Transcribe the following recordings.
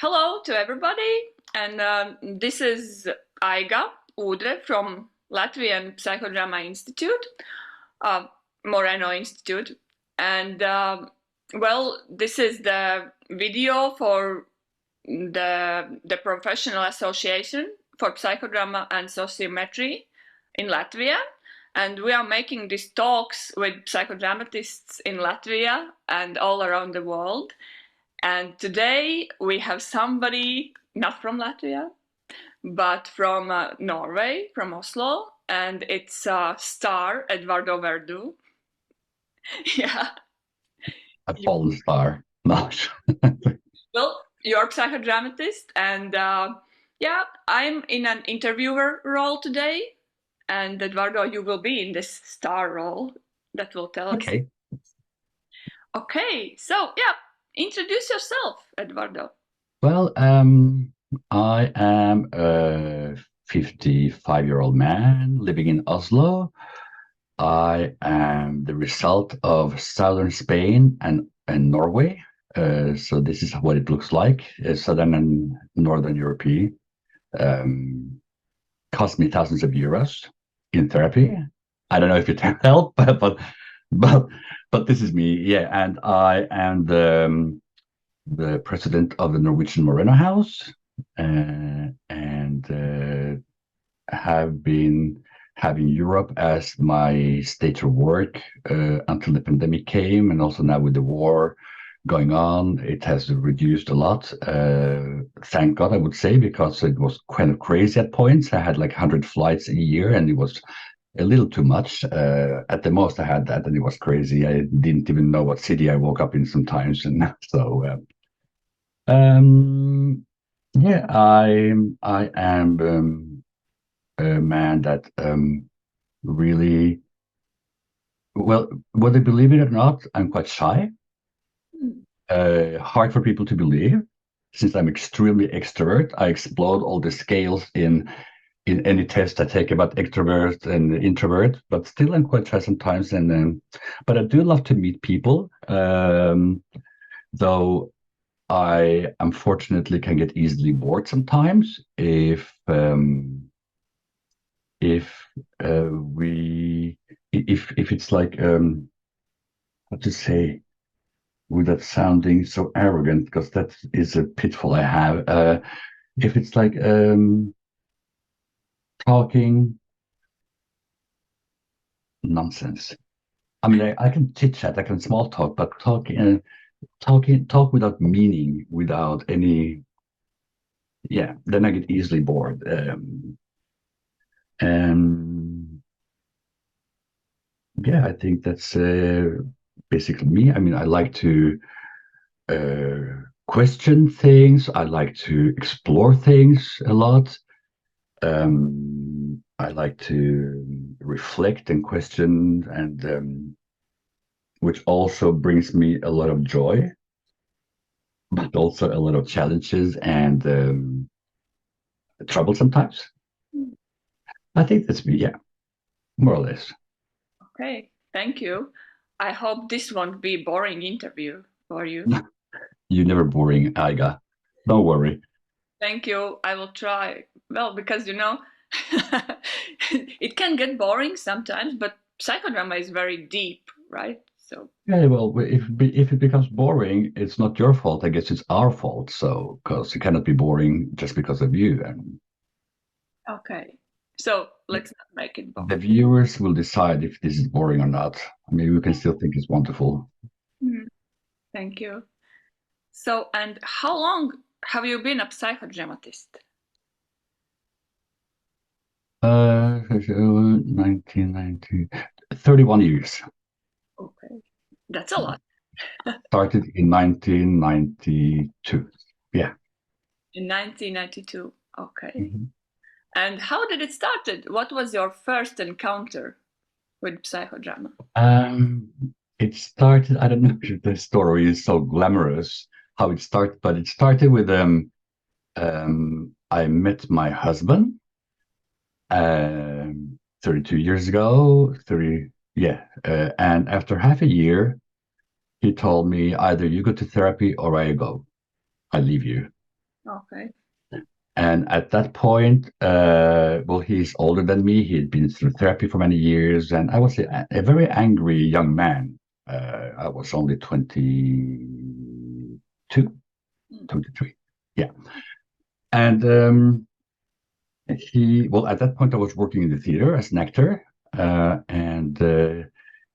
Hello to everybody, and this is Aiga, Udre from Latvian Psychodrama Institute, Moreno Institute, and well, this is the video for the professional association for psychodrama and sociometry in Latvia, and we are making these talks with psychodramatists in Latvia and all around the world. And today we have somebody not from Latvia, but from Norway, from Oslo, and it's star Eduardo Verdu. Yeah. A fallen star. No. Well, you're a psychodramatist, and yeah, I'm in an interviewer role today, and Eduardo, you will be in this star role that will tell us. Okay. Okay, so yeah, introduce yourself, Eduardo. Well, I am a 55-year-old man living in Oslo. I am the result of southern Spain and Norway. So this is what it looks like. Southern and Northern European. Cost me thousands of euros in therapy. I don't know if it can help, but this is me. Yeah, and I am the president of the Norwegian Moreno House, and have been having Europe as my state of work until the pandemic came, and also now with the war going on, it has reduced a lot. Thank God, I would say, because it was kind of crazy at points. I had like 100 flights a year, and it was a little too much. At the most, I had that, and it was crazy. I didn't even know what city I woke up in sometimes, and so. Yeah, I am a man that really, well, whether they believe it or not, I'm quite shy. Hard for people to believe, since I'm extremely extrovert. I explode all the scales in any test I take about extrovert and introvert, but still I'm quite shy sometimes. And but I do love to meet people, though I unfortunately can get easily bored sometimes if it's like how to say without sounding so arrogant, because that is a pitfall I have. If it's like talking nonsense. I mean, I can chit chat, I can small talk, but talk without meaning, without any, yeah, then I get easily bored. And yeah, I think that's basically me. I mean, I like to question things. I like to explore things a lot. I like to reflect and question, and which also brings me a lot of joy, but also a lot of challenges and trouble sometimes. I think that's me, yeah, more or less. Okay, thank you. I hope this won't be a boring interview for you. You're never boring, Aiga. Don't worry. Thank you. I will try. Well, because it can get boring sometimes, but psychodrama is very deep, right? So Yeah, well, if it becomes boring, it's not your fault. I guess it's our fault. So, because it cannot be boring just because of you, and okay. So let's not make it the boring. viewers will decide if this is boring or not. I mean, we can still think it's wonderful. Thank you. So, and how long have you been a psychodramatist? 1990, 31 years. Okay, that's a lot. Started in 1992. Yeah. In 1992. Okay. Mhm. And how did it started? What was your first encounter with psychodrama? It started, I don't know if the story is so glamorous how it started, but it started with I met my husband 32 years ago, 30, yeah. And after half a year, he told me either you go to therapy or I go. I leave you. Okay. And at that point, well, he's older than me. He had been through therapy for many years, and I was a very angry young man. I was only 22, Mm. 23. Yeah. And well, at that point, I was working in the theater as an actor, and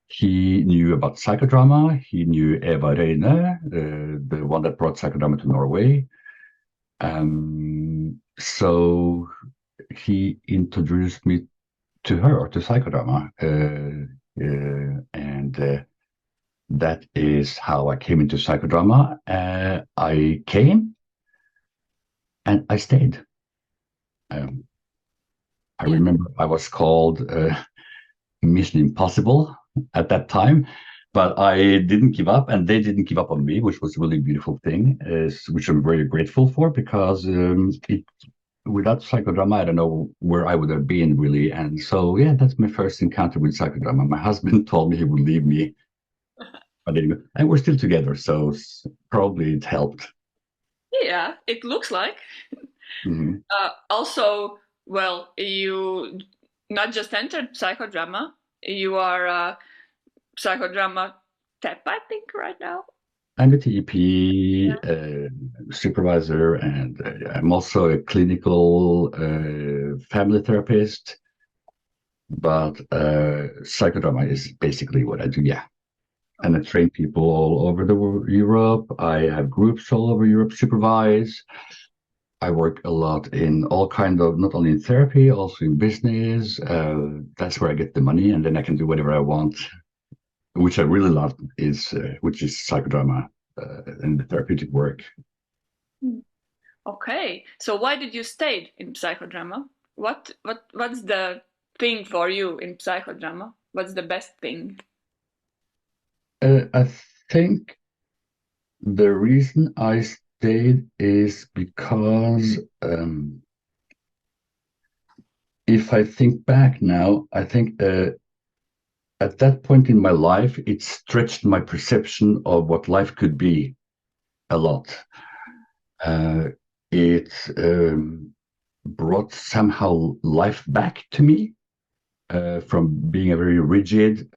he knew about psychodrama. He knew Eva Røine, the one that brought psychodrama to Norway. So he introduced me to her, to psychodrama, and that is how I came into psychodrama. I came and I stayed. Um, I Yeah. remember I was called Mission Impossible at that time, but I didn't give up, and they didn't give up on me, which was a really beautiful thing, which I'm very grateful for, because without psychodrama, I don't know where I would have been really. And so, yeah, that's my first encounter with psychodrama. My husband told me he would leave me, but anyway, and we're still together, so probably it helped. Yeah, it looks like. Mhm. Also, well, you not just entered psychodrama, you are a psychodrama tep, I think, right now. I'm a TEP Yeah. supervisor, and I'm also a clinical family therapist. But psychodrama is basically what I do. Yeah, and I train people all over Europe. I have groups all over Europe. Supervise. I work a lot in all kind of, not only in therapy, also in business. That's where I get the money, and then I can do whatever I want, which I really love. Which is psychodrama and the therapeutic work. Mm. Okay, so why did you stay in psychodrama? What's the thing for you in psychodrama? What's the best thing? I think the reason I stayed is because if I think back now, I think at that point in my life, it stretched my perception of what life could be a lot. Uh, it brought somehow life back to me from being a very rigid.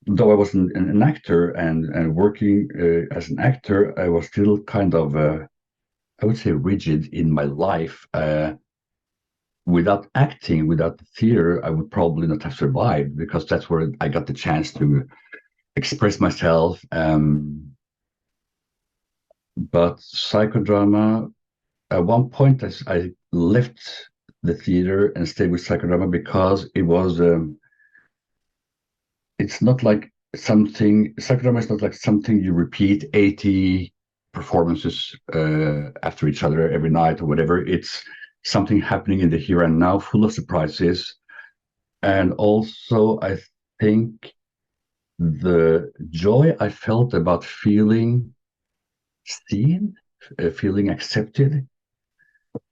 Though I was an actor and working as an actor, I was still kind of, I would say, rigid in my life. Without acting, without the theater, I would probably not have survived, because that's where I got the chance to express myself. But psychodrama, at one point, I left the theater and stayed with psychodrama because it's not like psychodrama is not like something you repeat 80 performances after each other every night or whatever. It's something happening in the here and now, full of surprises. And also, I think the joy I felt about feeling seen, feeling accepted,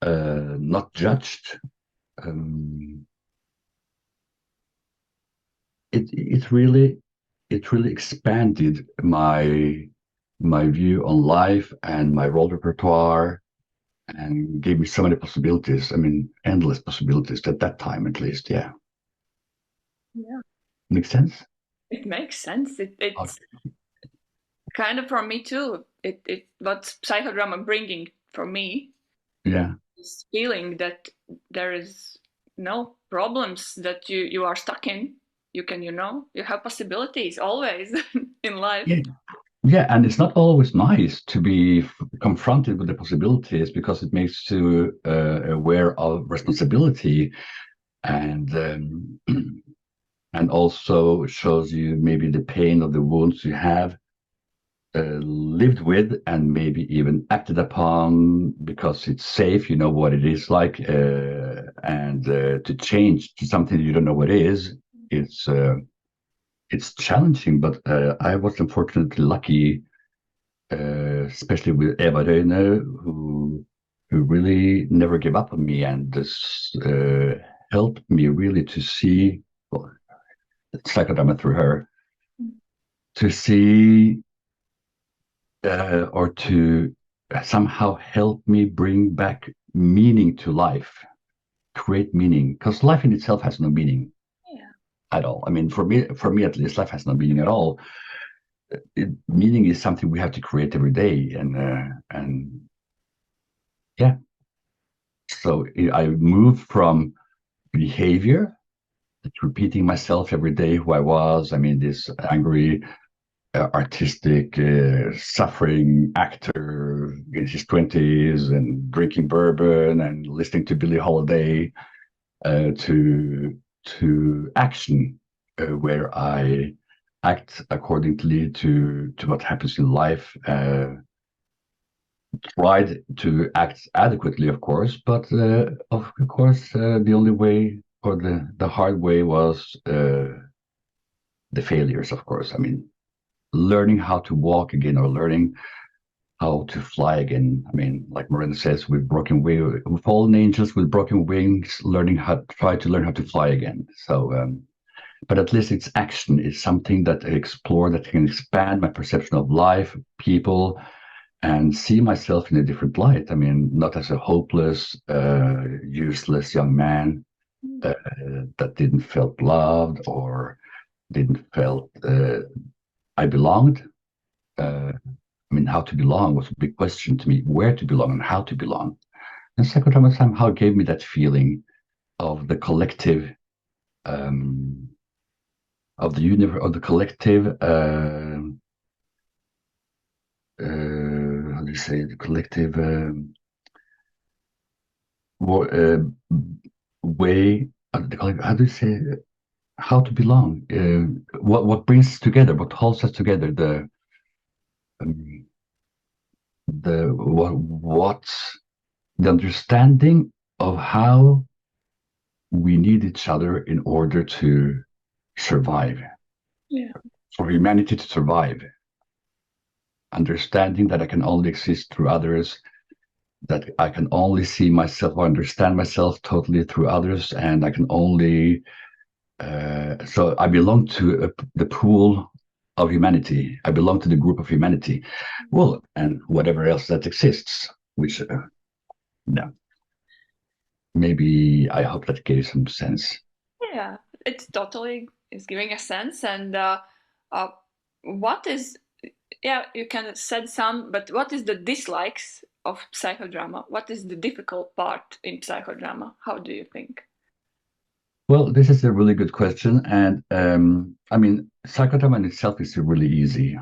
not judged. Um, it it really expanded my view on life and my role repertoire, and gave me so many possibilities. I mean, endless possibilities at that time, at least. Yeah, Yeah, makes sense. it makes sense. It's Okay. kind of for me too. It what's psychodrama bringing for me Yeah, is feeling that there is no problems that you are stuck in. You can, you have possibilities always in life. yeah, yeah. And it's not always nice to be confronted with the possibilities, because it makes you aware of responsibility, and and also shows you maybe the pain of the wounds you have lived with, and maybe even acted upon, because it's safe, you know what it is like, and to change to something you don't know what it is, it's challenging. But I was unfortunately lucky, especially with Eva Røine, who really never gave up on me, and this helped me really to see, well, psychodrama through her, to see or to somehow helped me bring back meaning to life, create meaning, because life in itself has no meaning at all. I mean, for me at least, life has no meaning at all. Meaning is something we have to create every day, and yeah. So I moved from behavior, repeating myself every day who I was. I mean, this angry, artistic, suffering actor in his 20s and drinking bourbon and listening to Billie Holiday, to action, where I act accordingly to what happens in life. Tried to act adequately, of course, but of course the only way, or the hard way, was the failures, of course. I mean, learning how to walk again, or learning how to fly again. I mean, like Moreno says, with fallen angels with broken wings, try to learn how to fly again. So, but at least it's action. It's something that I explore, that can expand my perception of life, people, and see myself in a different light. I mean, not as a hopeless, useless young man that didn't felt loved, or didn't felt I belonged. I mean, how to belong was a big question to me, where to belong and how to belong. And psychodrama somehow gave me that feeling of the collective, of the universe, of the collective, how do you say, the collective way, how do you say, how to belong, what brings us together, what holds us together, the understanding of how we need each other in order to survive. Yeah. For humanity to survive. Understanding that I can only exist through others, that I can only see myself or understand myself totally through others, and I can only so I belong to the pool of humanity. I belong to the group of humanity. Well, and whatever else that exists, which no, maybe I hope that gave some sense. Yeah, it's totally is giving a sense. And what is, yeah, you can said some, but what is the dislikes of psychodrama? What is the difficult part in psychodrama? How do you think? Well, this is a really good question, and I mean, psychodrama in itself is really easy.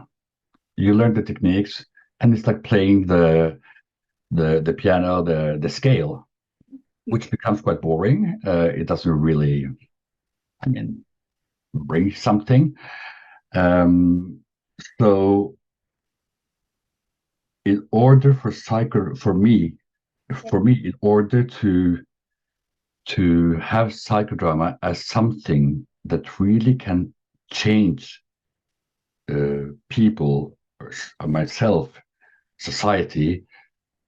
You learn the techniques, and it's like playing the piano, the scale, which becomes quite boring. It doesn't really, I mean, bring something. So, in order for me, in order to have psychodrama as something that really can change people, or myself, society,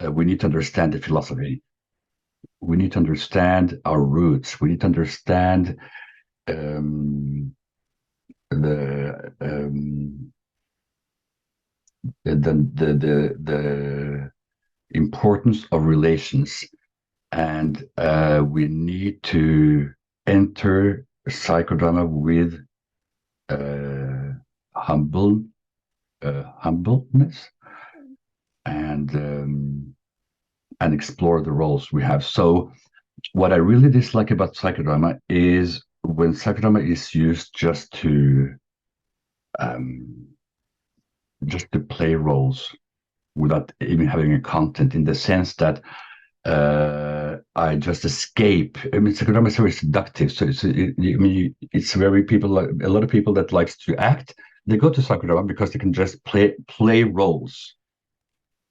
we need to understand the philosophy. We need to understand our roots. We need to understand the importance of relations, and we need to enter psychodrama with humbleness, and explore the roles we have. So what I really dislike about psychodrama is when psychodrama is used just to play roles without even having a content, in the sense that I just escape. I mean, psychodrama is very seductive. So it's very a lot of people that likes to act, they go to psychodrama because they can just play roles.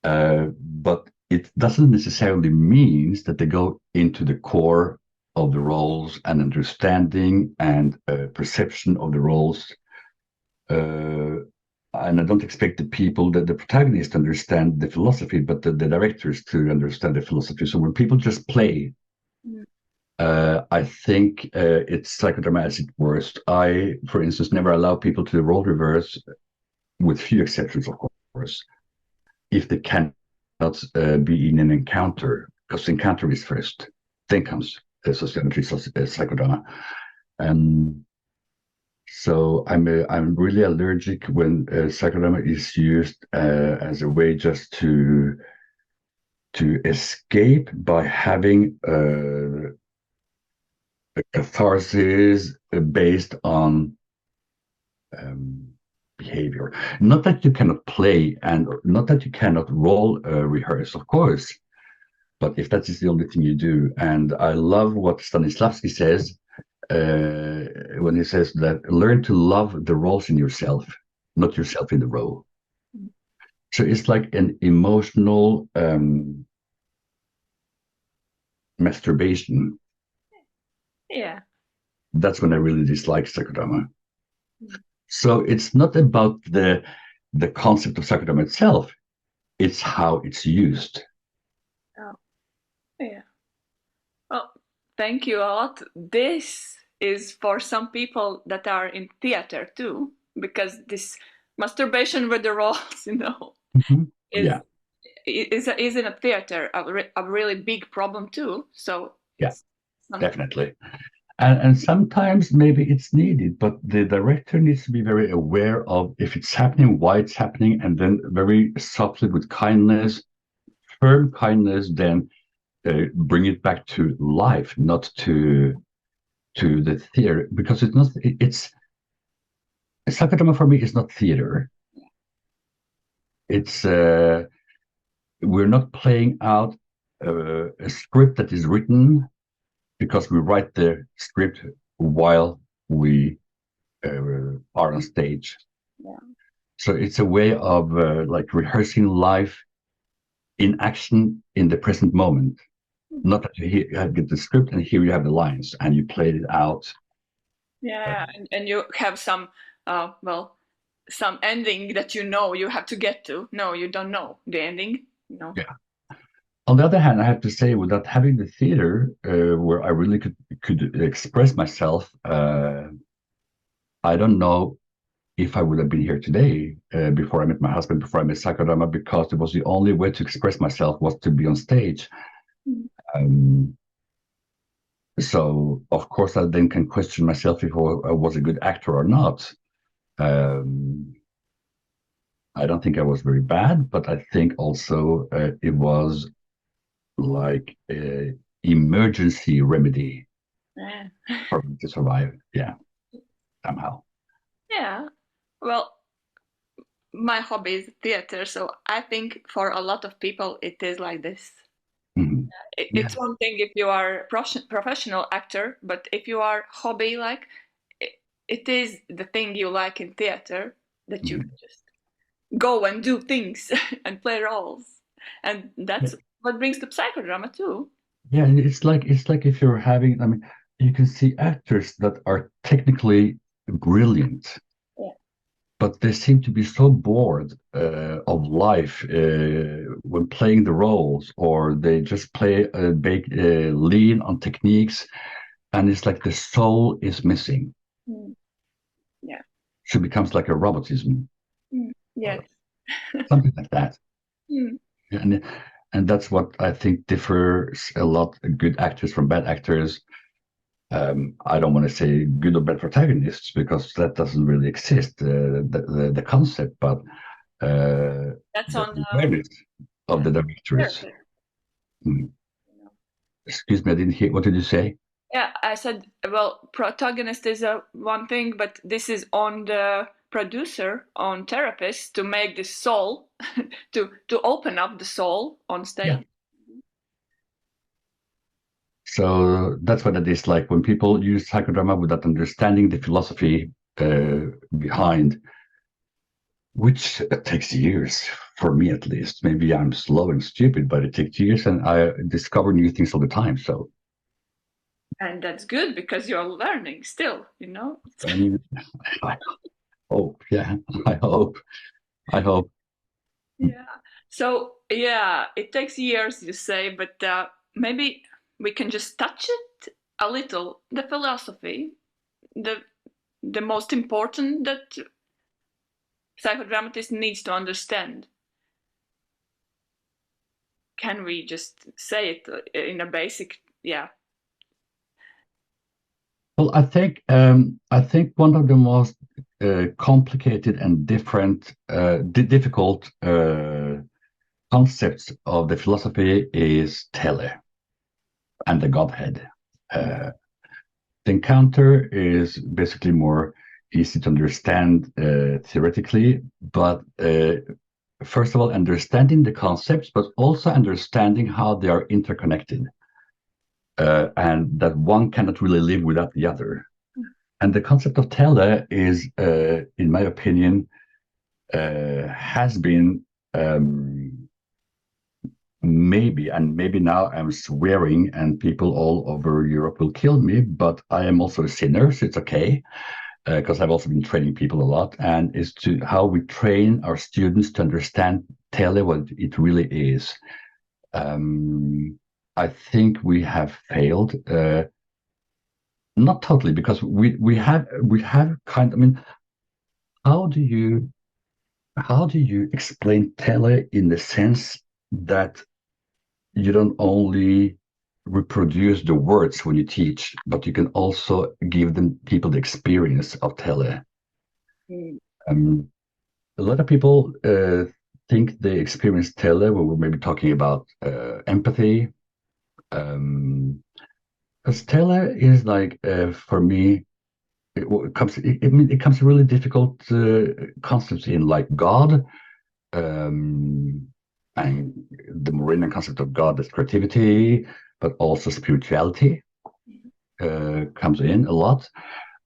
But it doesn't necessarily mean that they go into the core of the roles and understanding and perception of the roles. And I don't expect the protagonists to understand the philosophy, but the directors to understand the philosophy. So when people just play, I think it's psychodrama at its worst. I, for instance, never allow people to role reverse, with few exceptions, of course, if they can not be in an encounter, because encounter is first. Then comes sociometry, psychodrama. And so I'm really allergic when psychodrama is used as a way just to escape by having a catharsis based on behavior. Not that you cannot play and not that you cannot role rehearse, of course, but if that is the only thing you do. And I love what Stanislavski says when he says that learn to love the roles in yourself, not yourself in the role. So it's like an emotional masturbation. Yeah. That's when I really dislike psychodrama. So it's not about the concept of psychodrama itself, it's how it's used. Oh, yeah. Well, thank you a lot. This is for some people that are in theater too, because this masturbation with the roles, Mm-hmm. is is in a theater a really big problem too. So it's definitely. And sometimes maybe it's needed, but the director needs to be very aware of if it's happening, why it's happening, and then very softly with kindness, firm kindness, then bring it back to life, not to the theater, because it's not. It's psychodrama for me is not theater. It's we're not playing out a script that is written because we write the script while we are on stage. Yeah. So it's a way of like rehearsing life in action in the present moment. Not that you get the script and here you have the lines and you played it out. Yeah, and you have some some ending that you have to get to. No, you don't know the ending. No. Yeah. On the other hand, I have to say, without having the theater where I really could express myself, I don't know if I would have been here today before I met my husband, before I met psychodrama, because it was the only way to express myself was to be on stage. So, of course, I then can question myself if I was a good actor or not. I don't think I was very bad, but I think also it was like an emergency remedy for me to survive. Yeah, somehow. Yeah. Well, my hobby is theater, so I think for a lot of people it is like this. Mm-hmm. It's one thing if you are professional actor, but if you are hobby like, it is the thing you like in theater that you just go and do things and play roles, and that's what brings the psychodrama too. Yeah, and it's like if you're having, I mean, you can see actors that are technically brilliant, but they seem to be so bored of life when playing the roles, or they just play lean on techniques, and it's like the soul is missing. Yeah. So it becomes like a robotism, Yes. something like that. Mm. And that's what I think differs a lot good actors from bad actors. I don't want to say good or bad protagonists because that doesn't really exist, the concept, but That's the on awareness of the directors. Excuse me, I didn't hear. What did you say? Yeah, I said, well, protagonist is one thing, but this is on the producer, on therapist to make the soul, to open up the soul on stage. Yeah. So that's what it is like when people use psychodrama without understanding the philosophy behind, which takes years for me at least. Maybe I'm slow and stupid, but it takes years, and I discover new things all the time. So, and that's good because you're learning still. I hope, yeah, I hope. Yeah. So yeah, it takes years, you say, but maybe we can just touch it a little. The philosophy, the most important that psychodramatist needs to understand. can we just say it in a basic, yeah? Well, I think one of the most complicated and difficult concepts of the philosophy is tele and the Godhead. The encounter is basically more easy to understand theoretically, but first of all, understanding the concepts, but also understanding how they are interconnected, and that one cannot really live without the other. And the concept of tele is, in my opinion, has been maybe now I'm swearing and people all over Europe will kill me, but I am also a sinner, so it's okay, because I've also been training people a lot, and is to how we train our students to understand tele, what it really is. I think we have failed, not totally, because we have kind. I mean, how do you explain tele in the sense that you don't only reproduce the words when you teach, but you can also give people the experience of tele. A lot of people think they experience tele when we're maybe talking about empathy. Because tele is like, for me, it comes really difficult concepts in, like God, and the Moreno concept of God as creativity, but also spirituality comes in a lot.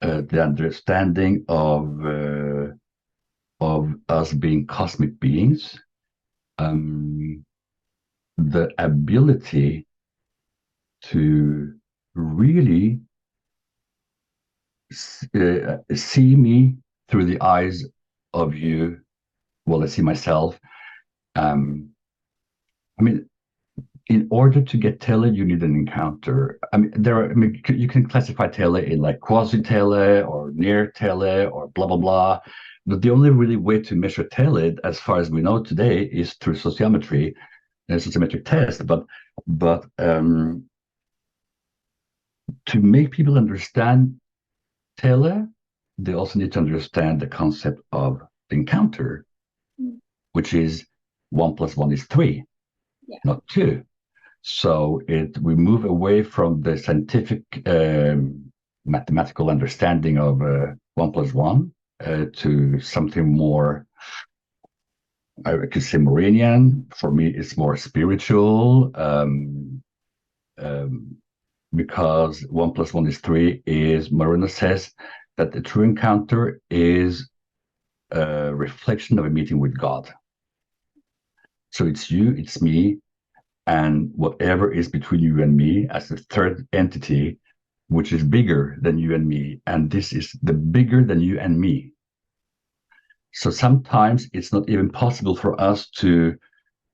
The understanding of us being cosmic beings, the ability to really see me through the eyes of you while I see myself. I mean, in order to get tele, you need an encounter. I mean, you can classify tele in like quasi-tele or near tele or blah, blah, blah. But the only really way to measure tele, as far as we know today, is through sociometry, a sociometric test. But to make people understand tele, they also need to understand the concept of encounter, which is 1 + 1 is 3, not 2. So we move away from the scientific mathematical understanding of 1 + 1 to something more, I could say, Morenian. For me, it's more spiritual, because 1 + 1 is 3 is, Moreno says that the true encounter is a reflection of a meeting with God. So it's you, it's me, and whatever is between you and me as a third entity, which is bigger than you and me. And this is the bigger than you and me. So sometimes it's not even possible for us to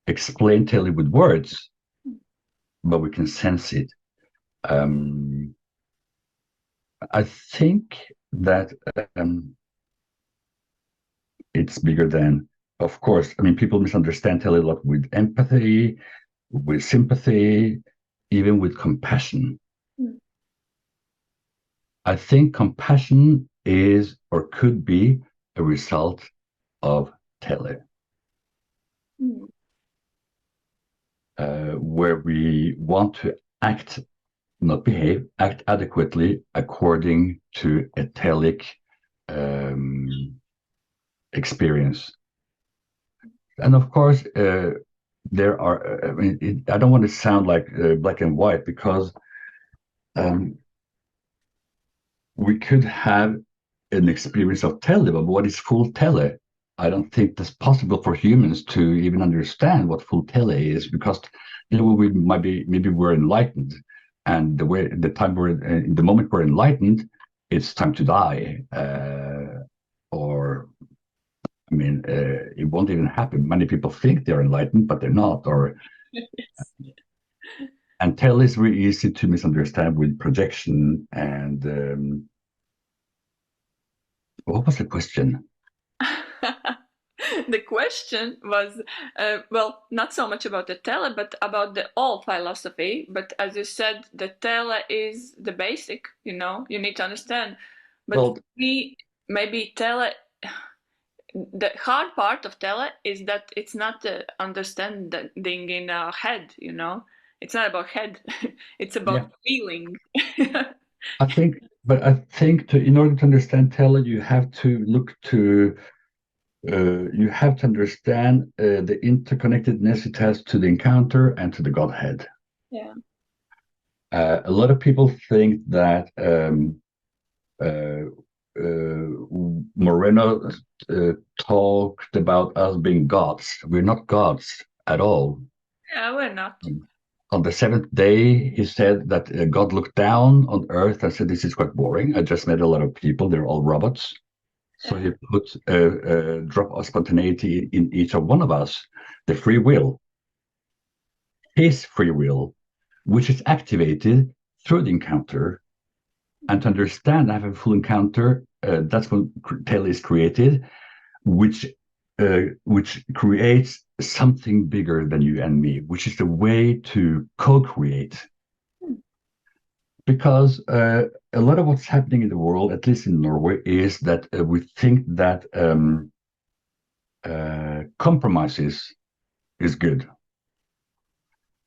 explain tele with words, but we can sense it. I think that it's bigger than, of course, I mean, people misunderstand tele a lot with empathy, with sympathy, even with compassion. I think compassion is or could be a result of tele, where we want to act, not behave, act adequately according to a telic experience. And of course, there are, I mean, I don't want to sound like black and white, because we could have an experience of tele, but what is full tele? I don't think that's possible for humans to even understand what full tele is, because we might be, maybe we're enlightened, and the moment we're enlightened, it's time to die, or I mean, it won't even happen. Many people think they're enlightened, but they're not. Or and tele is really easy to misunderstand with projection. And what was the question? the question was, well, not so much about the tele, but about the all philosophy. But as you said, the tele is the basic, you know, you need to understand. But Well, we maybe tele, the hard part of tele is that it's not the understanding in our head, you know. It's not about head, it's yeah, about feeling. I think in order to understand tele, you have to look to you have to understand the interconnectedness it has to the encounter and to the Godhead. Yeah. A lot of people think that uh, Moreno talked about us being gods. We're not gods at all. Yeah, we're not. On the seventh day, he said that God looked down on earth and said, "This is quite boring. I just met a lot of people. They're all robots." So Yeah. he put a drop of spontaneity in each of one of us, the free will, his free will, which is activated through the encounter. And to understand, have a full encounter, that's when tele is created, which creates something bigger than you and me, which is the way to co-create. Hmm. Because a lot of what's happening in the world, at least in Norway, is that we think that compromises is good.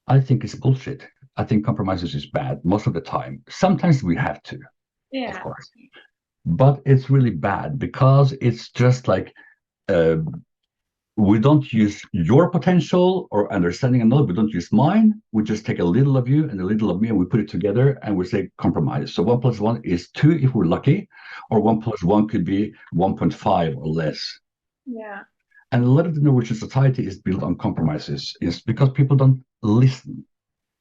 I think it's bullshit. I think compromises is bad most of the time. Sometimes we have to, of Yeah. course, but it's really bad because it's just like uh, we don't use your potential or understanding another. We don't use mine. We just take a little of you and a little of me and we put it together and we say compromise. So 1+1 is 2 if we're lucky, or 1+1 could be 1.5 or less. Yeah. And a lot of the Norwegian society is built on compromises, is because people don't listen.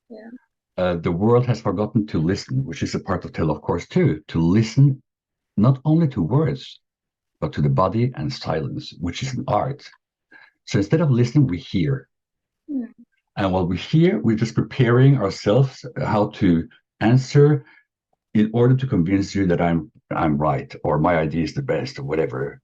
Yeah. The world has forgotten to listen, which is a part of tale, of course, too, to listen not only to words, but to the body and silence, which is an art. So instead of listening, we hear. Hmm. And while we hear, we're just preparing ourselves how to answer in order to convince you that I'm right or my idea is the best or whatever.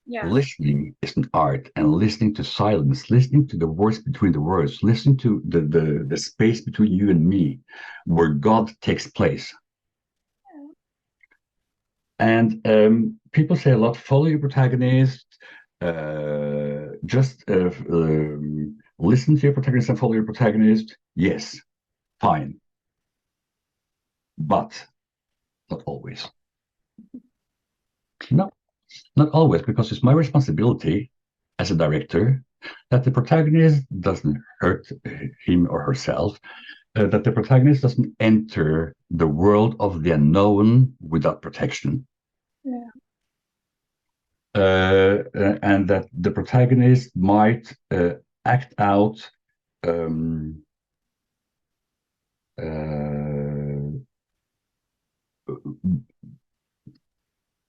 Yeah. Listening is an art, and listening to silence, listening to the words between the words, listening to the space between you and me, where God takes place. And people say a lot, follow your protagonist, just listen to your protagonist and follow your protagonist. Yes, fine. But not always. No, not always, because it's my responsibility as a director that the protagonist doesn't hurt him or herself, that the protagonist doesn't enter the world of the unknown without protection. Yeah. And that the protagonist might act out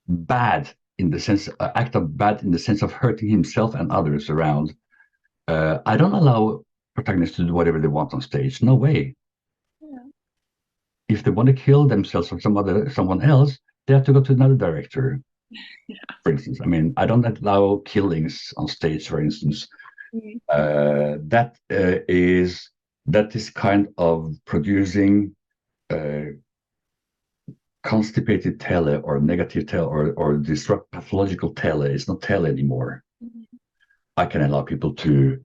bad in the sense, act of bad in the sense of hurting himself and others around. I don't allow protagonists to do whatever they want on stage. No way. Yeah. If they want to kill themselves or someone else, they have to go to another director. For instance, I mean, I don't allow killings on stage. For instance, Mm. that is kind of producing constipated tele or negative tele or disrupt pathological tele. It's not tele anymore. Mhm. I can allow people to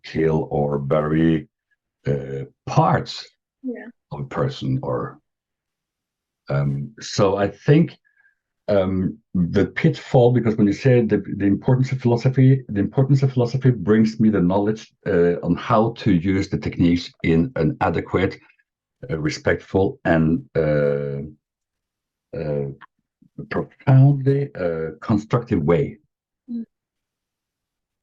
kill or bury parts Yeah. of a person, or so I think the pitfall, because when you say the importance of philosophy, the importance of philosophy brings me the knowledge on how to use the techniques in an adequate, respectful, and profoundly constructive way. Mm.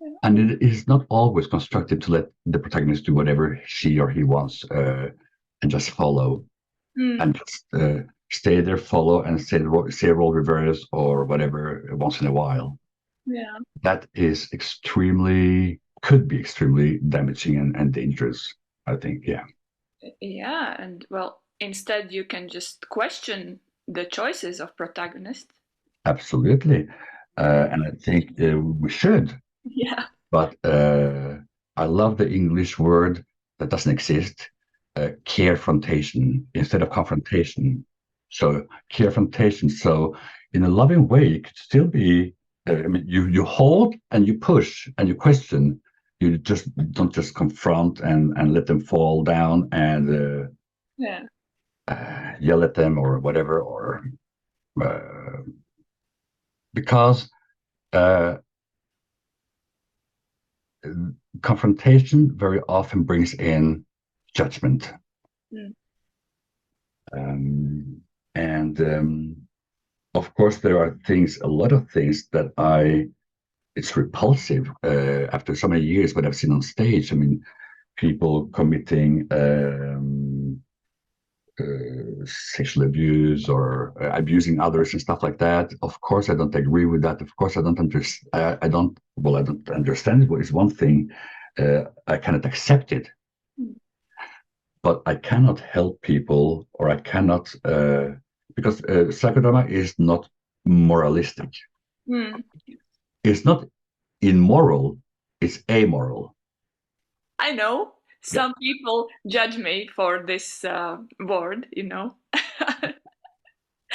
Yeah. And it is not always constructive to let the protagonist do whatever she or he wants and just follow Mm. and just stay there, follow, and say role reverse or whatever once in a while. Yeah. That is could be extremely damaging and dangerous, I think. Yeah, Yeah. And well, instead, you can just question the choices of protagonists. absolutely. and I think we should. Yeah. But I love the English word that doesn't exist, carefrontation instead of confrontation. So carefrontation. So in a loving way, it could still be. I mean, you hold and you push and you question. You just don't just confront and let them fall down and Yeah. yell at them or whatever, or because uh, confrontation very often brings in judgment. Mm. And of course, there are a lot of things that it's repulsive after so many years, what I've seen on stage. I mean, people committing sexual abuse or abusing others and stuff like that. Of course, I don't agree with that. Of course, I don't understand. I don't understand it. Is one thing. I cannot accept it. Mm. But I cannot help people, or I cannot, because psychodrama is not moralistic. Mm. It's not immoral, it's amoral. I know Yeah. some people judge me for this word,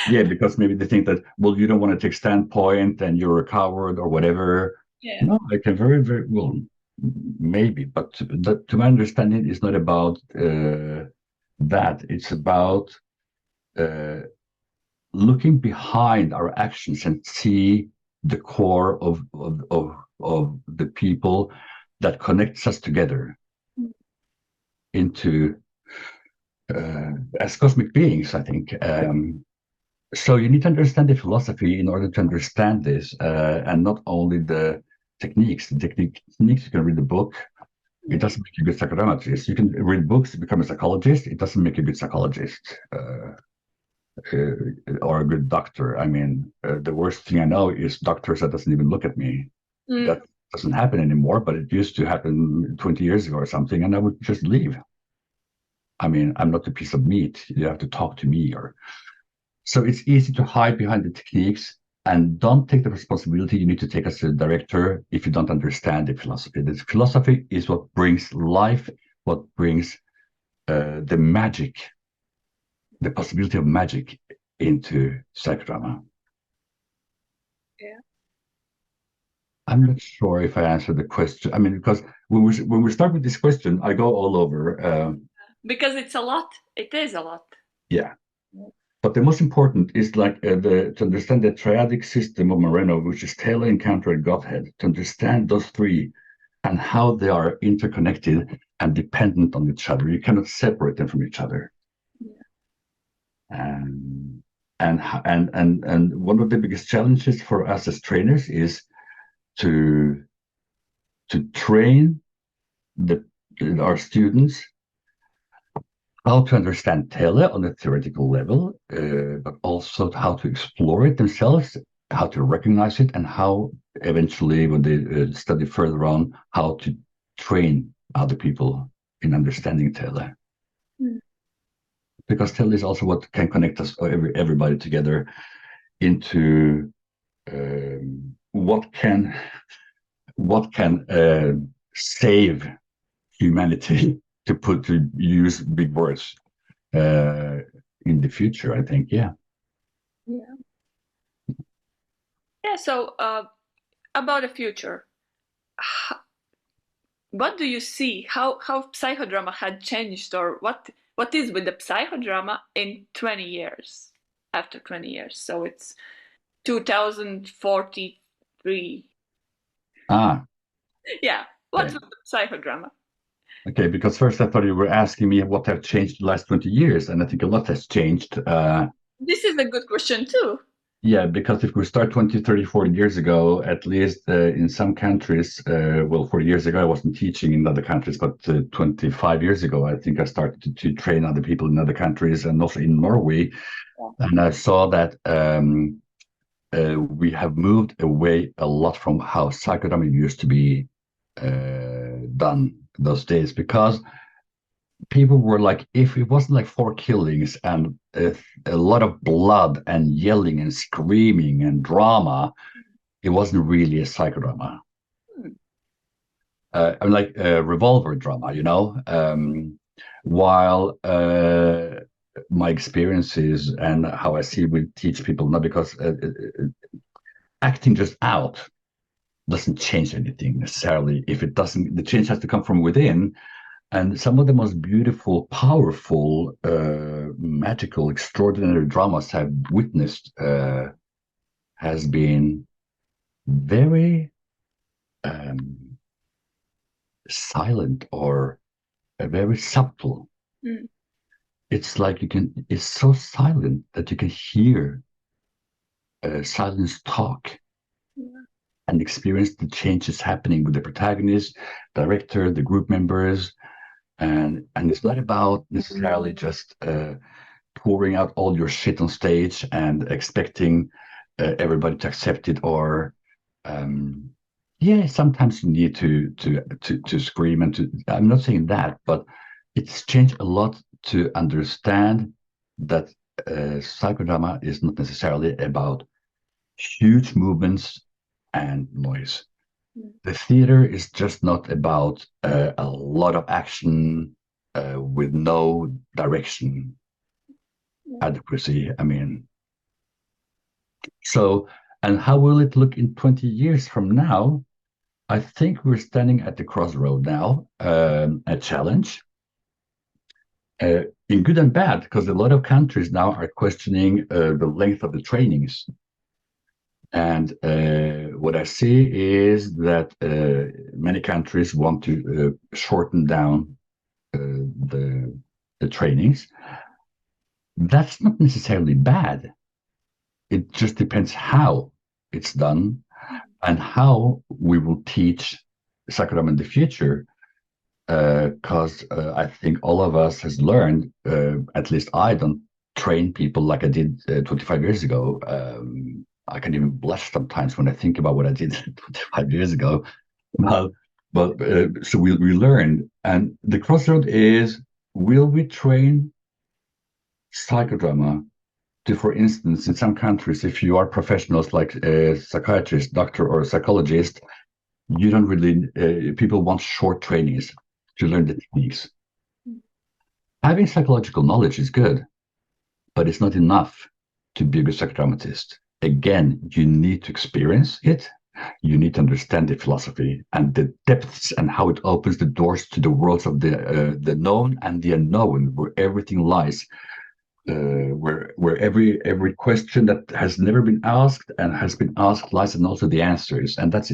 Yeah, because maybe they think that, well, you don't want to take standpoint and you're a coward or whatever. Yeah. No, I can very, very well, maybe, but to my understanding, it's not about that. It's about uh, looking behind our actions and see the core of the people that connects us together into as cosmic beings, I think. So you need to understand the philosophy in order to understand this, and not only the techniques. The techniques, you can read the book. It doesn't make you a good psychodramatist. You can read books to become a psychologist. It doesn't make you a good psychologist. Or a good doctor. I mean, the worst thing I know is doctors that doesn't even look at me. Mm. That doesn't happen anymore, but it used to happen 20 years ago or something, and I would just leave. I mean, I'm not a piece of meat. You have to talk to me. So it's easy to hide behind the techniques and don't take the responsibility you need to take as a director if you don't understand the philosophy. The philosophy is what brings life, what brings the magic, the possibility of magic into psychodrama. Yeah. I'm not sure if I answered the question. I mean, because when we start with this question, I go all over. Because it's a lot. It is a lot. Yeah. But the most important is like to understand the triadic system of Moreno, which is Taylor, Encounter, and Godhead, to understand those three and how they are interconnected and dependent on each other. You cannot separate them from each other. Yeah. And one of the biggest challenges for us as trainers is to train our students how to understand tele on a theoretical level, but also how to explore it themselves, how to recognize it, and how eventually, when they study further on, how to train other people in understanding tele. Mm. Because tele is also what can connect us, everybody together, into what can save humanity, to use big words, in the future, I think. Yeah. So about the future, what do you see, how psychodrama had changed, or what is with the psychodrama in 20 years, after 20 years? So it's 2043. Yeah, what's with the psychodrama? Okay, because first I thought you were asking me what have changed the last 20 years, and I think a lot has changed. This is a good question too. Yeah, because if we start 20, 30, 40 years ago, at least in some countries, well, 40 years ago, I wasn't teaching in other countries, but 25 years ago, I think I started to train other people in other countries and also in Norway. Yeah. And I saw that we have moved away a lot from how psychodrama used to be done those days, because people were like, if it wasn't like 4 killings and a lot of blood and yelling and screaming and drama, it wasn't really a psychodrama. I mean, like a revolver drama, you know. While my experiences and how I see we teach people, not because acting just out doesn't change anything necessarily. If it doesn't, the change has to come from within. And some of the most beautiful, powerful, magical, extraordinary dramas I've witnessed has been very silent or very subtle. It's like it's so silent that you can hear silence talk and experience the changes happening with the protagonist, director, the group members. And it's not about necessarily just pouring out all your shit on stage and expecting everybody to accept it, or yeah, sometimes you need to scream and to. I'm not saying that, but it's changed a lot to understand that psychodrama is not necessarily about huge movements and noise. The theater is just not about a lot of action with no direction adequacy. I mean, so, and how will it look in 20 years from now? I think we're standing at the crossroad now, a challenge. In good and bad, because a lot of countries now are questioning the length of the trainings. And what I see is that many countries want to shorten down the trainings. That's not necessarily bad. It just depends how it's done and how we will teach psychodrama in the future. Because I think all of us has learned, at least I don't train people like I did 25 years ago. I can even blush sometimes when I think about what I did 25 years ago. But so we learned, and the crossroad is: will we train psychodrama to, for instance, in some countries, if you are professionals like a psychiatrist, doctor, or a psychologist, you don't really. People want short trainings to learn the techniques. Having psychological knowledge is good, but it's not enough to be a good psychodramatist. Again, you need to experience it. You need to understand the philosophy and the depths and how it opens the doors to the worlds of the known and the unknown, where everything lies, where every question that has never been asked and has been asked lies, and also the answers. And that's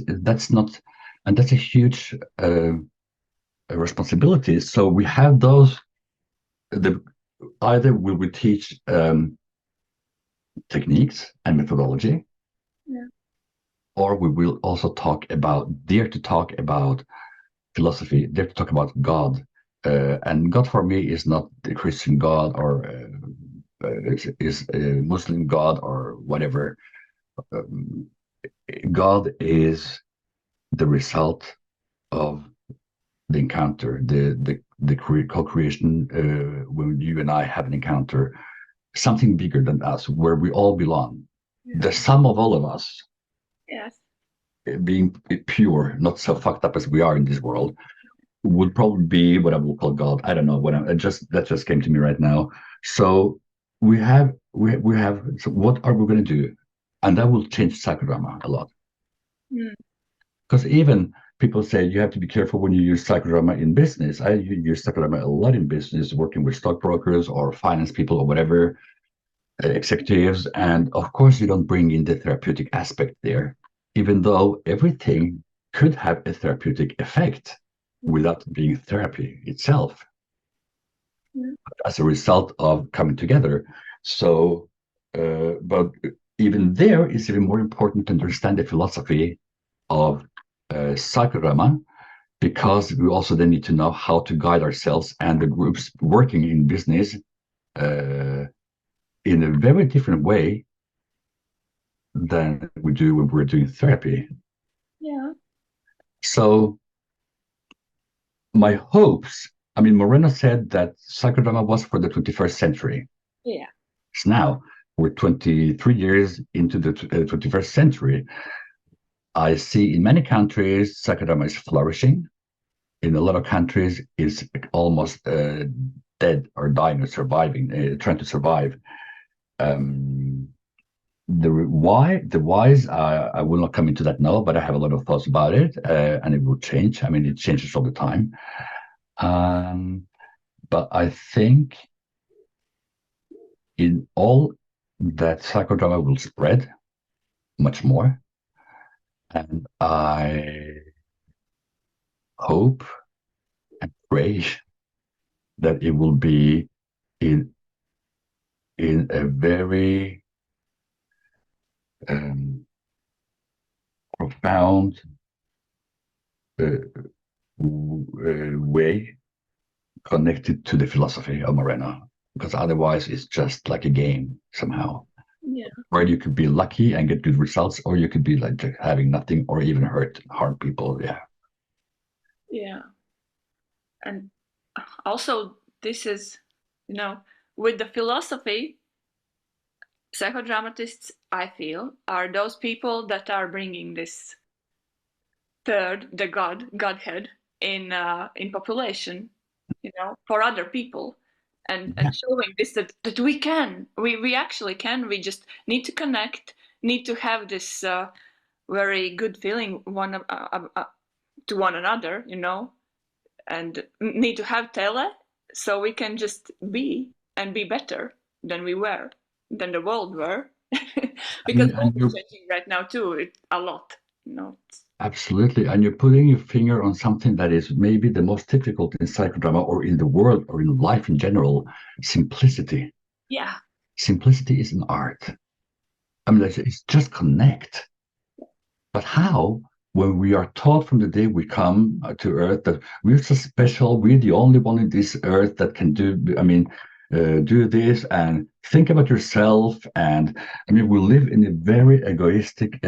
a huge responsibility. So we have those. Either will we teach techniques and methodology, or we will also dare to talk about philosophy, dare to talk about God. And God for me is not the Christian God, or is a Muslim God, or whatever. God is the result of the encounter, the co-creation, when you and I have an encounter, something bigger than us, where we all belong. The sum of all of us, being pure, not so fucked up as we are in this world, would probably be what I will call God. I don't know that just came to me right now. So we have. So what are we going to do? And that will change psychodrama a lot. Because even people say you have to be careful when you use psychodrama in business. I use psychodrama a lot in business, working with stockbrokers or finance people or whatever, executives. And of course, you don't bring in the therapeutic aspect there, even though everything could have a therapeutic effect without being therapy itself, as a result of coming together. So, but even there, it's even more important to understand the philosophy of psychodrama, because we also then need to know how to guide ourselves and the groups working in business in a very different way than we do when we're doing therapy. So my hopes, I mean, Moreno said that psychodrama was for the 21st century. So now we're 23 years into the 21st century. I see in many countries, psychodrama is flourishing. In a lot of countries, it's almost dead or dying or surviving, trying to survive. The whys, I will not come into that now, but I have a lot of thoughts about it, and it will change. I mean, it changes all the time. But I think in all that psychodrama will spread much more. And I hope and pray that it will be in a very profound way connected to the philosophy of Moreno, because otherwise it's just like a game somehow. Yeah. Where you could be lucky and get good results, or you could be like having nothing or even harm people. Yeah. Yeah. And also, this is, with the philosophy, psychodramatists, I feel, are those people that are bringing this the Godhead in population, for other people, and showing this that we actually can. We just need to connect, need to have this very good feeling to one another, and need to have tele, so we can just be and be better than we were, than the world were, because the world is changing right now too. It's a lot, Absolutely. And you're putting your finger on something that is maybe the most difficult in psychodrama or in the world or in life in general: simplicity. Yeah. Simplicity is an art. I mean, it's just connect. But how, when we are taught from the day we come to Earth that we're so special, we're the only one in this Earth that can do this and think about yourself. And I mean, we live in a very egoistic,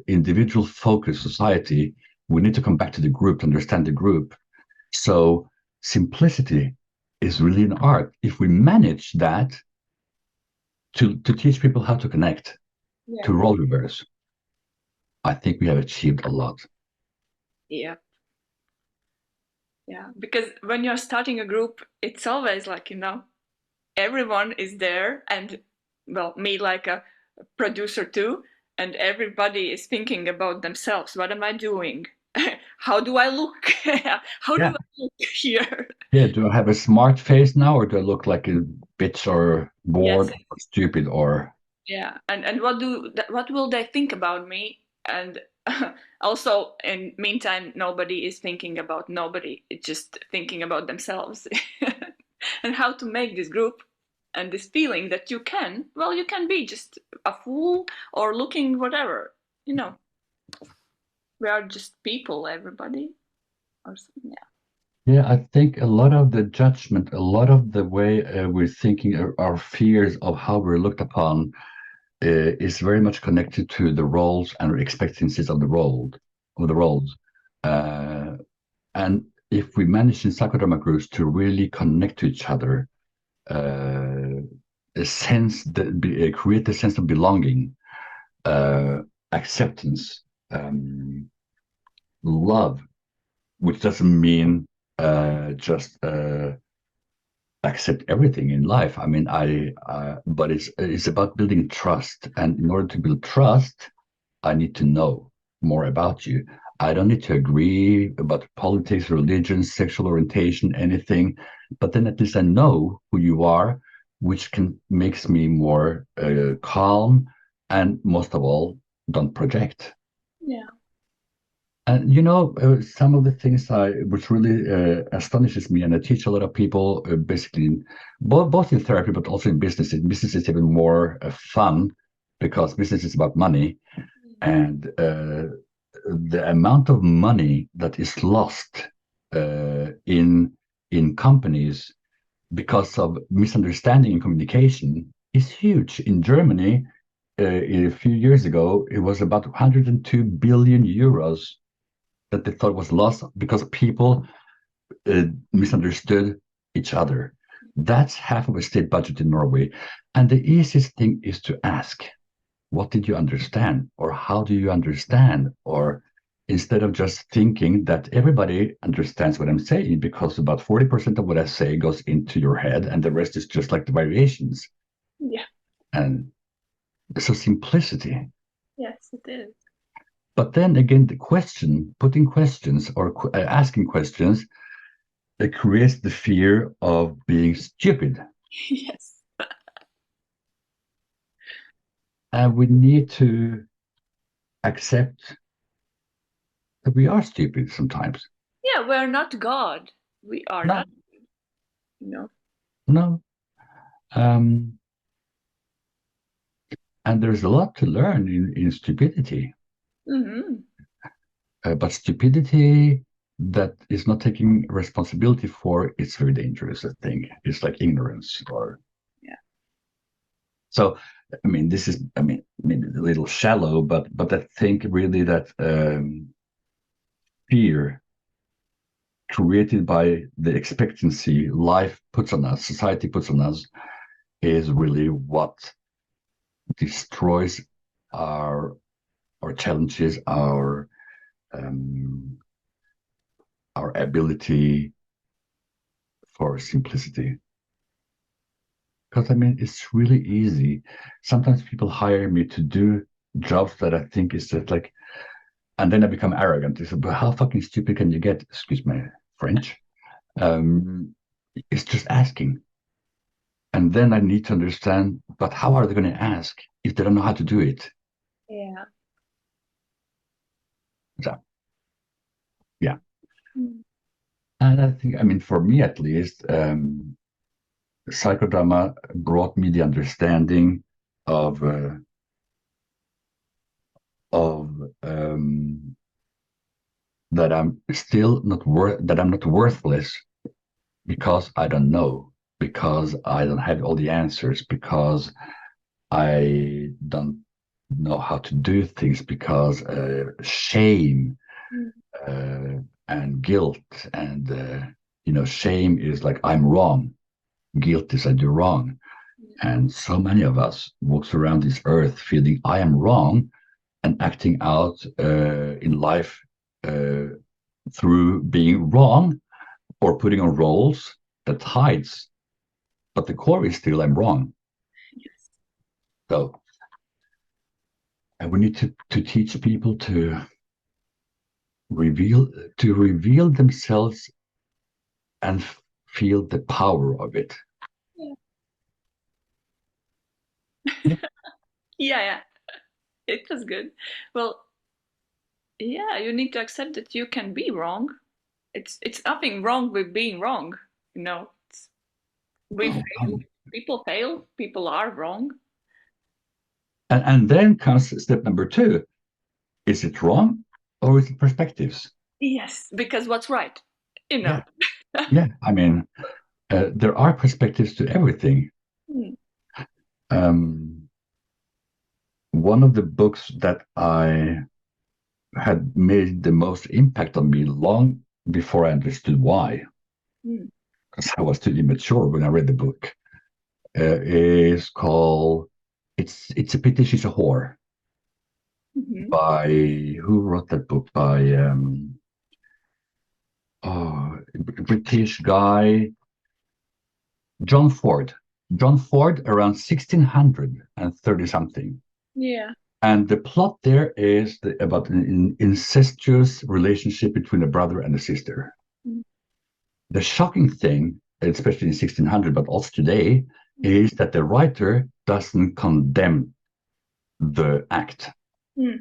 individual focused society. We need to come back to the group to understand the group. So simplicity is really an art. If we manage that to teach people how to connect, to role reverse, I think we have achieved a lot. Yeah. Yeah, because when you're starting a group, it's always like, everyone is there, and well, me like a producer too, and everybody is thinking about themselves. What am I doing? How do I look? How do I look here? Yeah, do I have a smart face now, or do I look like a bitch or bored or stupid or? Yeah, and what will they think about me? And also, in meantime, nobody is thinking about nobody. It's just thinking about themselves. And how to make this group and this feeling that you can be just a fool or looking whatever, we are just people, everybody, or something. Yeah, I think a lot of the judgment, a lot of the way we're thinking, our fears of how we're looked upon, is very much connected to the roles and expectancies of the roles. And if we manage in psychodrama groups to really connect to each other, create a sense of belonging, acceptance, love, which doesn't mean just accept everything in life. I mean, but it's about building trust, and in order to build trust, I need to know more about you. I don't need to agree about politics, religion, sexual orientation, anything, but then at least I know who you are, which makes me more calm, and most of all, don't project. Yeah. And some of the things which really astonishes me, and I teach a lot of people, basically, both in therapy but also in business. In business, it's even more fun because business is about money, and the amount of money that is lost in companies because of misunderstanding in communication is huge. In Germany, a few years ago, it was about 102 billion euros that they thought was lost because people misunderstood each other. That's half of a state budget in Norway. And the easiest thing is to ask, what did you understand? Or how do you understand? Or instead of just thinking that everybody understands what I'm saying, because about 40% of what I say goes into your head and the rest is just like the variations. Yeah. And so simplicity. Yes, it is. But then again, the question, putting questions or asking questions, it creates the fear of being stupid. Yes. And we need to accept that we are stupid sometimes. Yeah, we're not God. We are No, not, you know. no. Um, and there's a lot to learn in stupidity. Mm-hmm. But stupidity that is not taking responsibility for, it's very dangerous, I think. It's like ignorance or. Yeah. So, I mean, this is, I mean, maybe a little shallow, but I think really that fear created by the expectancy life puts on us, society puts on us, is really what destroys our challenges, um, our ability for simplicity. Because I mean, it's really easy. Sometimes people hire me to do jobs that I think is just like, and then I become arrogant. They say, but how fucking stupid can you get? Excuse my French. Um, it's just asking. And then I need to understand, but how are they going to ask if they don't know how to do it? Yeah. So, yeah. Mm. And I think, I mean, for me at least, psychodrama brought me the understanding of of that I'm still not that I'm not worthless because I don't know, because I don't have all the answers, because I don't know how to do things, because shame Mm. and guilt and shame is like I'm wrong, guilt is I do wrong, and so many of us walks around this earth feeling I am wrong and acting out in life through being wrong or putting on roles that hides, but the core is still I'm wrong. Yes. So, and we need to teach people to reveal themselves and feel the power of it. Yeah. Yeah. Yeah, yeah. It was good. Well, yeah, you need to accept that you can be wrong. It's nothing wrong with being wrong, you know. We Oh, fail. People fail. People are wrong. and then comes step number two. Is it wrong or is it perspectives? Yes, because what's right, you know. Yeah. Yeah. I mean, there are perspectives to everything. Mm. Um, one of the books that I had made the most impact on me long before I understood why, Mm. because I was too immature when I read the book, is called It's a Pity She's a Whore Mhm. by, who wrote that book? By British guy, John Ford. John Ford around 1630 something. Yeah. And the plot there is about an incestuous relationship between a brother and a sister. Mm. The shocking thing, especially in 1600, but also today, is that the writer doesn't condemn the act, Mm.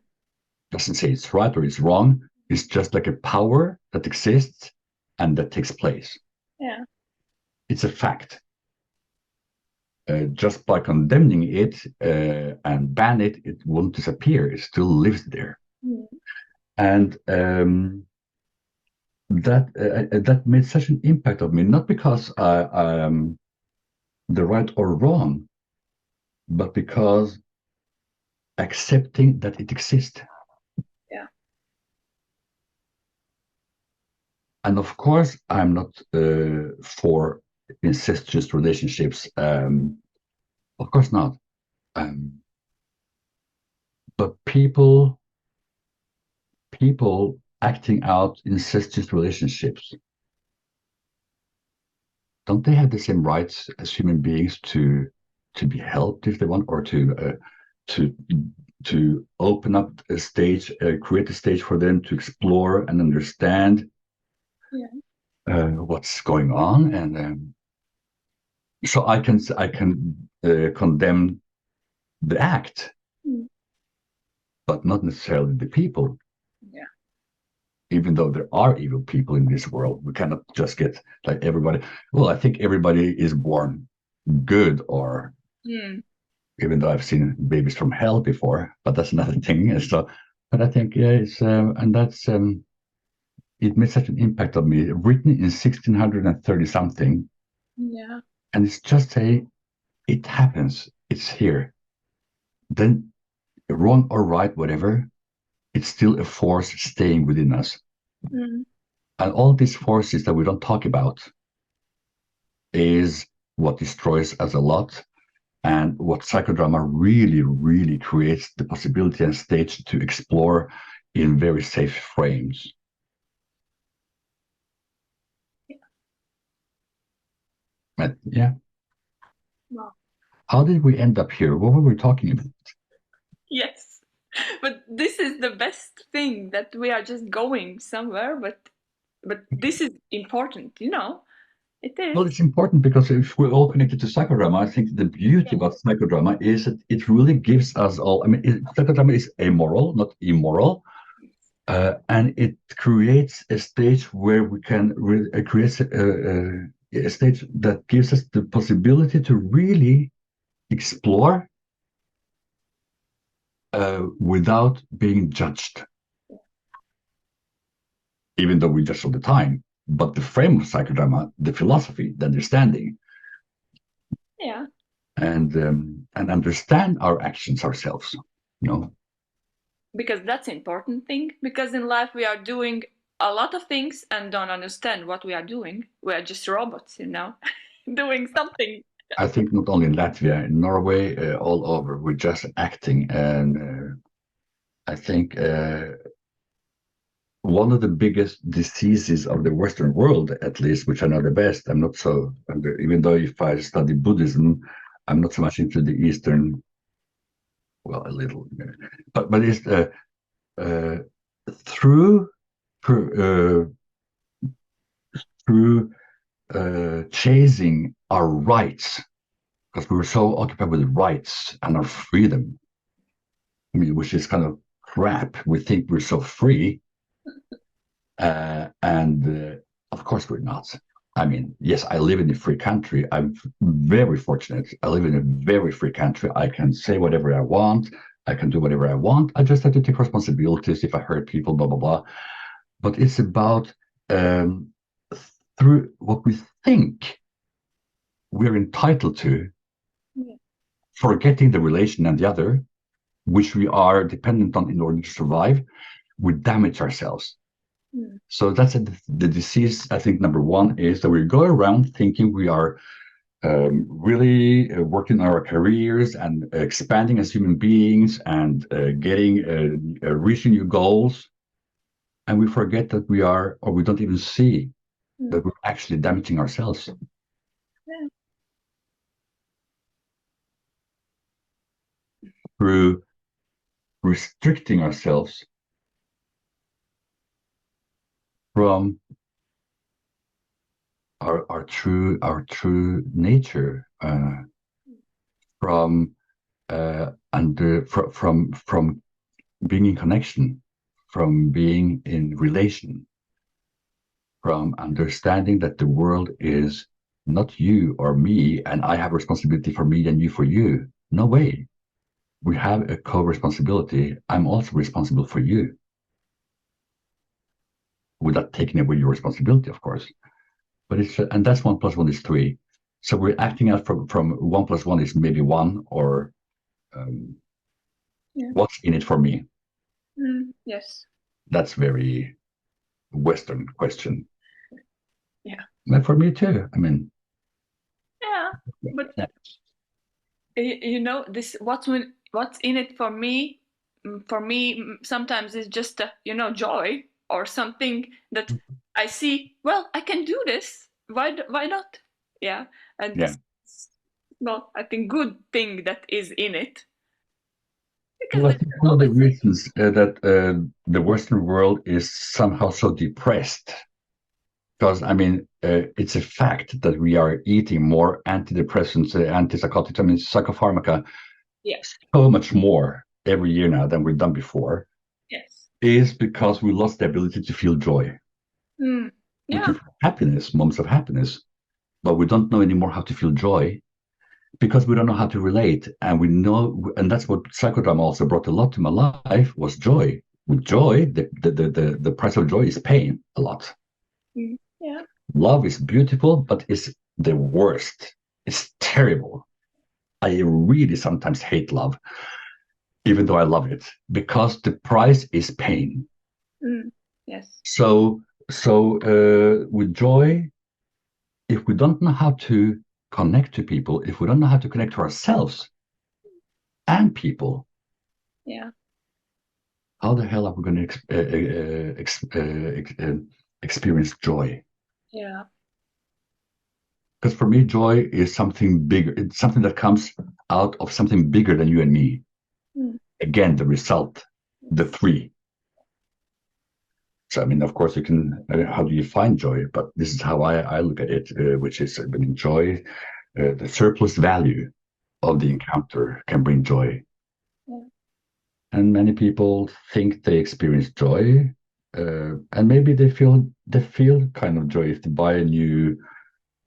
doesn't say it's right or it's wrong. It's just like a power that exists and that takes place. Yeah. It's a fact. Just by condemning it and ban it, it won't disappear. It still lives there. Mm. And that made such an impact on me, not because I am the right or wrong, but because accepting that it exists. Yeah. And of course, I'm not for incestuous relationships. Of course not. Um, But people acting out incestuous relationships, don't they have the same rights as human beings to be helped if they want, or to open up a stage, create a stage for them to explore and understand what's going on? And so I can condemn the act, but not necessarily the people. Yeah. Even though there are evil people in this world, we cannot just get like everybody. Well, I think everybody is born good, or even though I've seen babies from hell before, but that's another thing. So, but I think it's and that's it made such an impact on me. Written in 1630 something, and it's just it happens. It's here. Then, wrong or right, whatever, it's still a force staying within us. And all these forces that we don't talk about is what destroys us a lot, and what psychodrama really, really creates the possibility and stage to explore in very safe frames. But yeah. Wow. How did we end up here? What were we talking about? Yes, but this is the best thing, that we are just going somewhere, but this is important, you know. It is. Well, it's important because if we're all connected to psychodrama, I think the beauty about psychodrama is that it really gives us all. I mean, psychodrama is amoral, not immoral, and it creates a stage where we can create a stage that gives us the possibility to really explore without being judged, even though we judge all the time. But the frame of psychodrama, the philosophy, the understanding, and understand our actions ourselves, you know. Because that's important thing. Because in life we are doing a lot of things and don't understand what we are doing. We are just robots, you know, doing something. I think not only in Latvia, in Norway, all over, we're just acting. And I think one of the biggest diseases of the Western world, at least, which I know the best, I'm not so, even though if I study Buddhism, I'm not so much into the Eastern, well, a little, but it's through chasing our rights, because we were so occupied with rights and our freedom, I mean, which is kind of crap. We think we're so free, and of course we're not. I mean, yes, I live in a free country. I'm very fortunate. I live in a very free country. I can say whatever I want. I can do whatever I want. I just have to take responsibilities if I hurt people, blah, blah, blah. But it's about through what we think we're entitled to, forgetting the relation and the other, which we are dependent on in order to survive, we damage ourselves. So that's the disease. I think number one is that we go around thinking we are really working on our careers and expanding as human beings and reaching new goals. And we forget that we are, or we don't even see that we're actually damaging ourselves. Through restricting ourselves from our true nature, from being in connection, from being in relation, from understanding that the world is not you or me, and I have responsibility for me and you for you. No way. We have a co-responsibility. I'm also responsible for you, without taking away your responsibility, of course. But and that's 1 + 1 is 3. So we're acting out from 1 + 1 is maybe 1, or what's in it for me? Yes. That's very Western question. Yeah. But for me too. I mean. Yeah, but you know, this what's in it for me for me, sometimes it's just joy or something that I see. Well, I can do this. Why not? Yeah, and Yeah. this is not, I think, good thing that is in it, because Well, I there's think one of the always reasons that the Western world is somehow so depressed, because I mean, it's a fact that we are eating more antidepressants, antipsychotics, I mean, psychopharmaca, yeah, so much more every year now than we've done before, yes, is because we lost the ability to feel joy. mm, We yeah, can feel happiness, moments of happiness, but we don't know anymore how to feel joy because we don't know how to relate. And we know, and that's what psychodrama also brought a lot to my life, was joy. With joy, the price of joy is pain a lot. yeah, Love is beautiful, but it's the worst. It's terrible. I really sometimes hate love, even though I love it, because the price is pain. yes, So with joy, if we don't know how to connect to people, if we don't know how to connect to ourselves and people, yeah, how the hell are we going to experience joy? yeah, Because for me, joy is something bigger. It's something that comes out of something bigger than you and me. Again, the result, the three. So, I mean, of course, you can, how do you find joy? But this is how I look at it, which is, I mean, joy, the surplus value of the encounter can bring joy. yeah, And many people think they experience joy, and maybe they feel kind of joy if they buy a new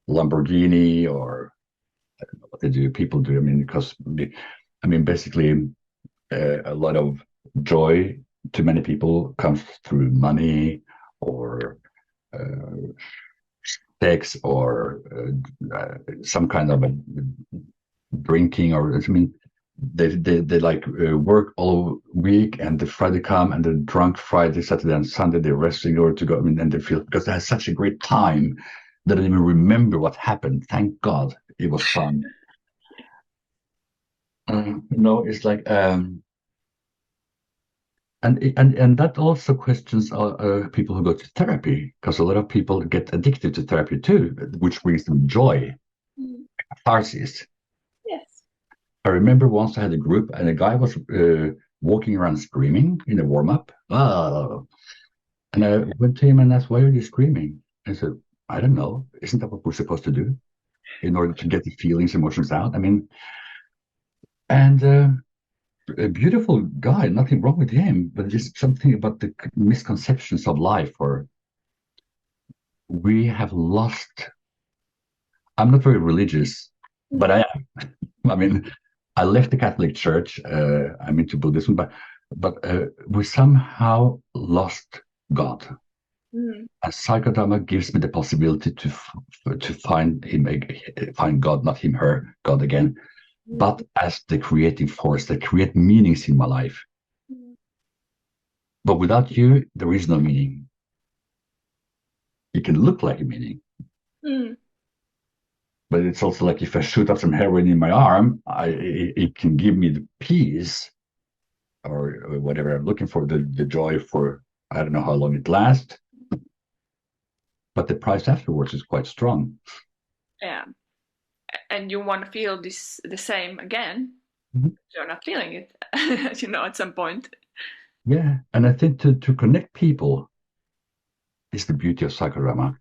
Lamborghini, or I don't know what they do. People do. I mean, because I mean, basically, a lot of joy to many people comes through money or sex or some kind of drinking, or I mean, they like work all week, and the Friday come and they're drunk Friday, Saturday, and Sunday. They're resting or to go. I mean, and they feel because they had such a great time that I don't even remember what happened. Thank God it was fun. It's like and that also questions people who go to therapy, because a lot of people get addicted to therapy too, which brings them joy, catharsis. yes, I remember once I had a group and a guy was walking around screaming in a warm up. Oh. And I went to him and asked, "Why are you screaming?" I said, "I don't know. Isn't that what we're supposed to do in order to get the feelings, emotions out?" I mean, and a beautiful guy, nothing wrong with him, but just something about the misconceptions of life, or we have lost. I'm not very religious, but I am. I mean, I left the Catholic Church. I'm into Buddhism, but we somehow lost God. And psychodrama gives me the possibility to find him, find God, not him, her, God again, but as the creating force that create meanings in my life. But without you, there is no meaning. It can look like a meaning, but it's also like if I shoot up some heroin in my arm, it can give me the peace or whatever I'm looking for, the joy for, I don't know how long it lasts, but the price afterwards is quite strong. yeah. And you want to feel this the same again. You're not feeling it, at some point. Yeah, and I think to connect people is the beauty of psychodrama.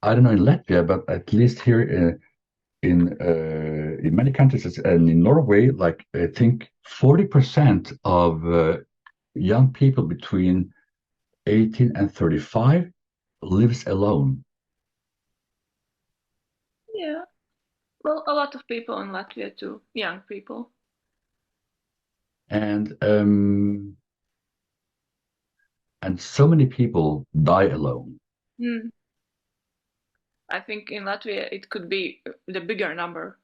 I don't know in Latvia, but at least here in many countries and in Norway, like I think 40% of young people between 18 and 35 lives alone. Yeah. Well, a lot of people in Latvia too, young people. And so many people die alone. I think in Latvia it could be the bigger number,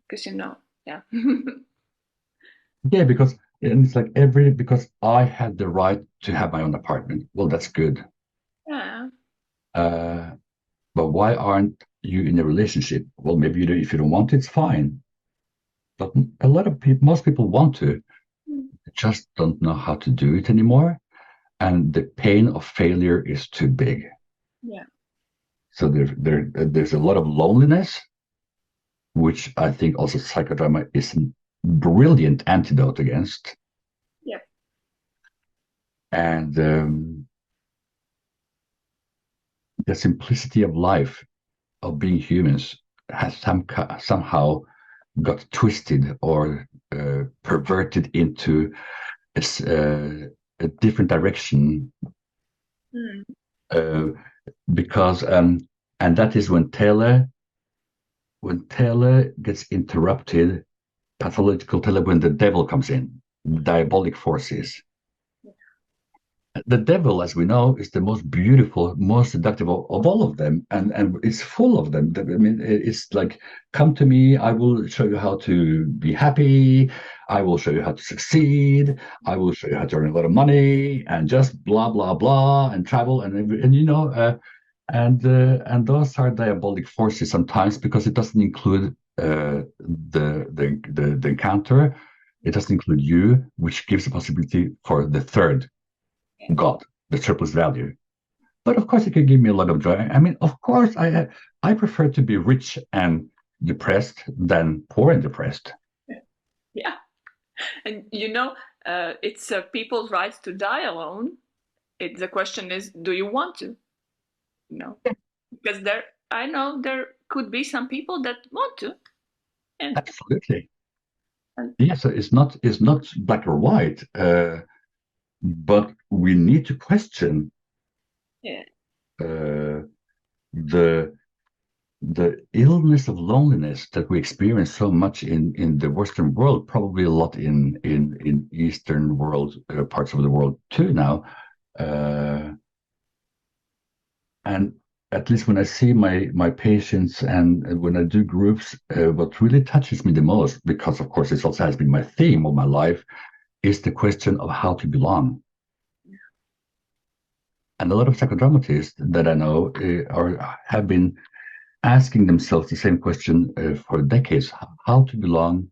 because yeah. Yeah, because and it's like because I had the right to have my own apartment. Well, that's good. Yeah. Uh, but why aren't you in a relationship? Well, maybe if you don't want it, it's fine. But a lot of people, most people want to. just don't know how to do it anymore, and the pain of failure is too big. Yeah. So there's a lot of loneliness, which I think also psychodrama is a brilliant antidote against. Yeah. And the simplicity of life, of being humans, has somehow got twisted or perverted into a different direction. Mm. Because and that is when tele gets interrupted, pathological tele, when the devil comes in, diabolic forces. The devil, as we know, is the most beautiful, most seductive of all of them, and it's full of them. I mean, it's like, come to me, I will show you how to be happy, I will show you how to succeed, I will show you how to earn a lot of money, and just blah blah blah, and travel, and you know, and those are diabolic forces sometimes, because it doesn't include the encounter, it doesn't include you, which gives a possibility for the third God, the surplus value. But of course, it can give me a lot of joy. I mean, of course, I prefer to be rich and depressed than poor and depressed. Yeah. And you know, it's people's rights to die alone. The question is, do you want to? No, because I know there could be some people that want to. And, Absolutely. and Yes, it's not black or white, but we need to question yeah, uh, the illness of loneliness that we experience so much in the Western world, probably a lot in Eastern world, parts of the world too now. And at least when I see my patients and when I do groups, what really touches me the most, because of course this also has been my theme all my life, is the question of how to belong. And a lot of psychodramatists that I know have been asking themselves the same question for decades: how to belong,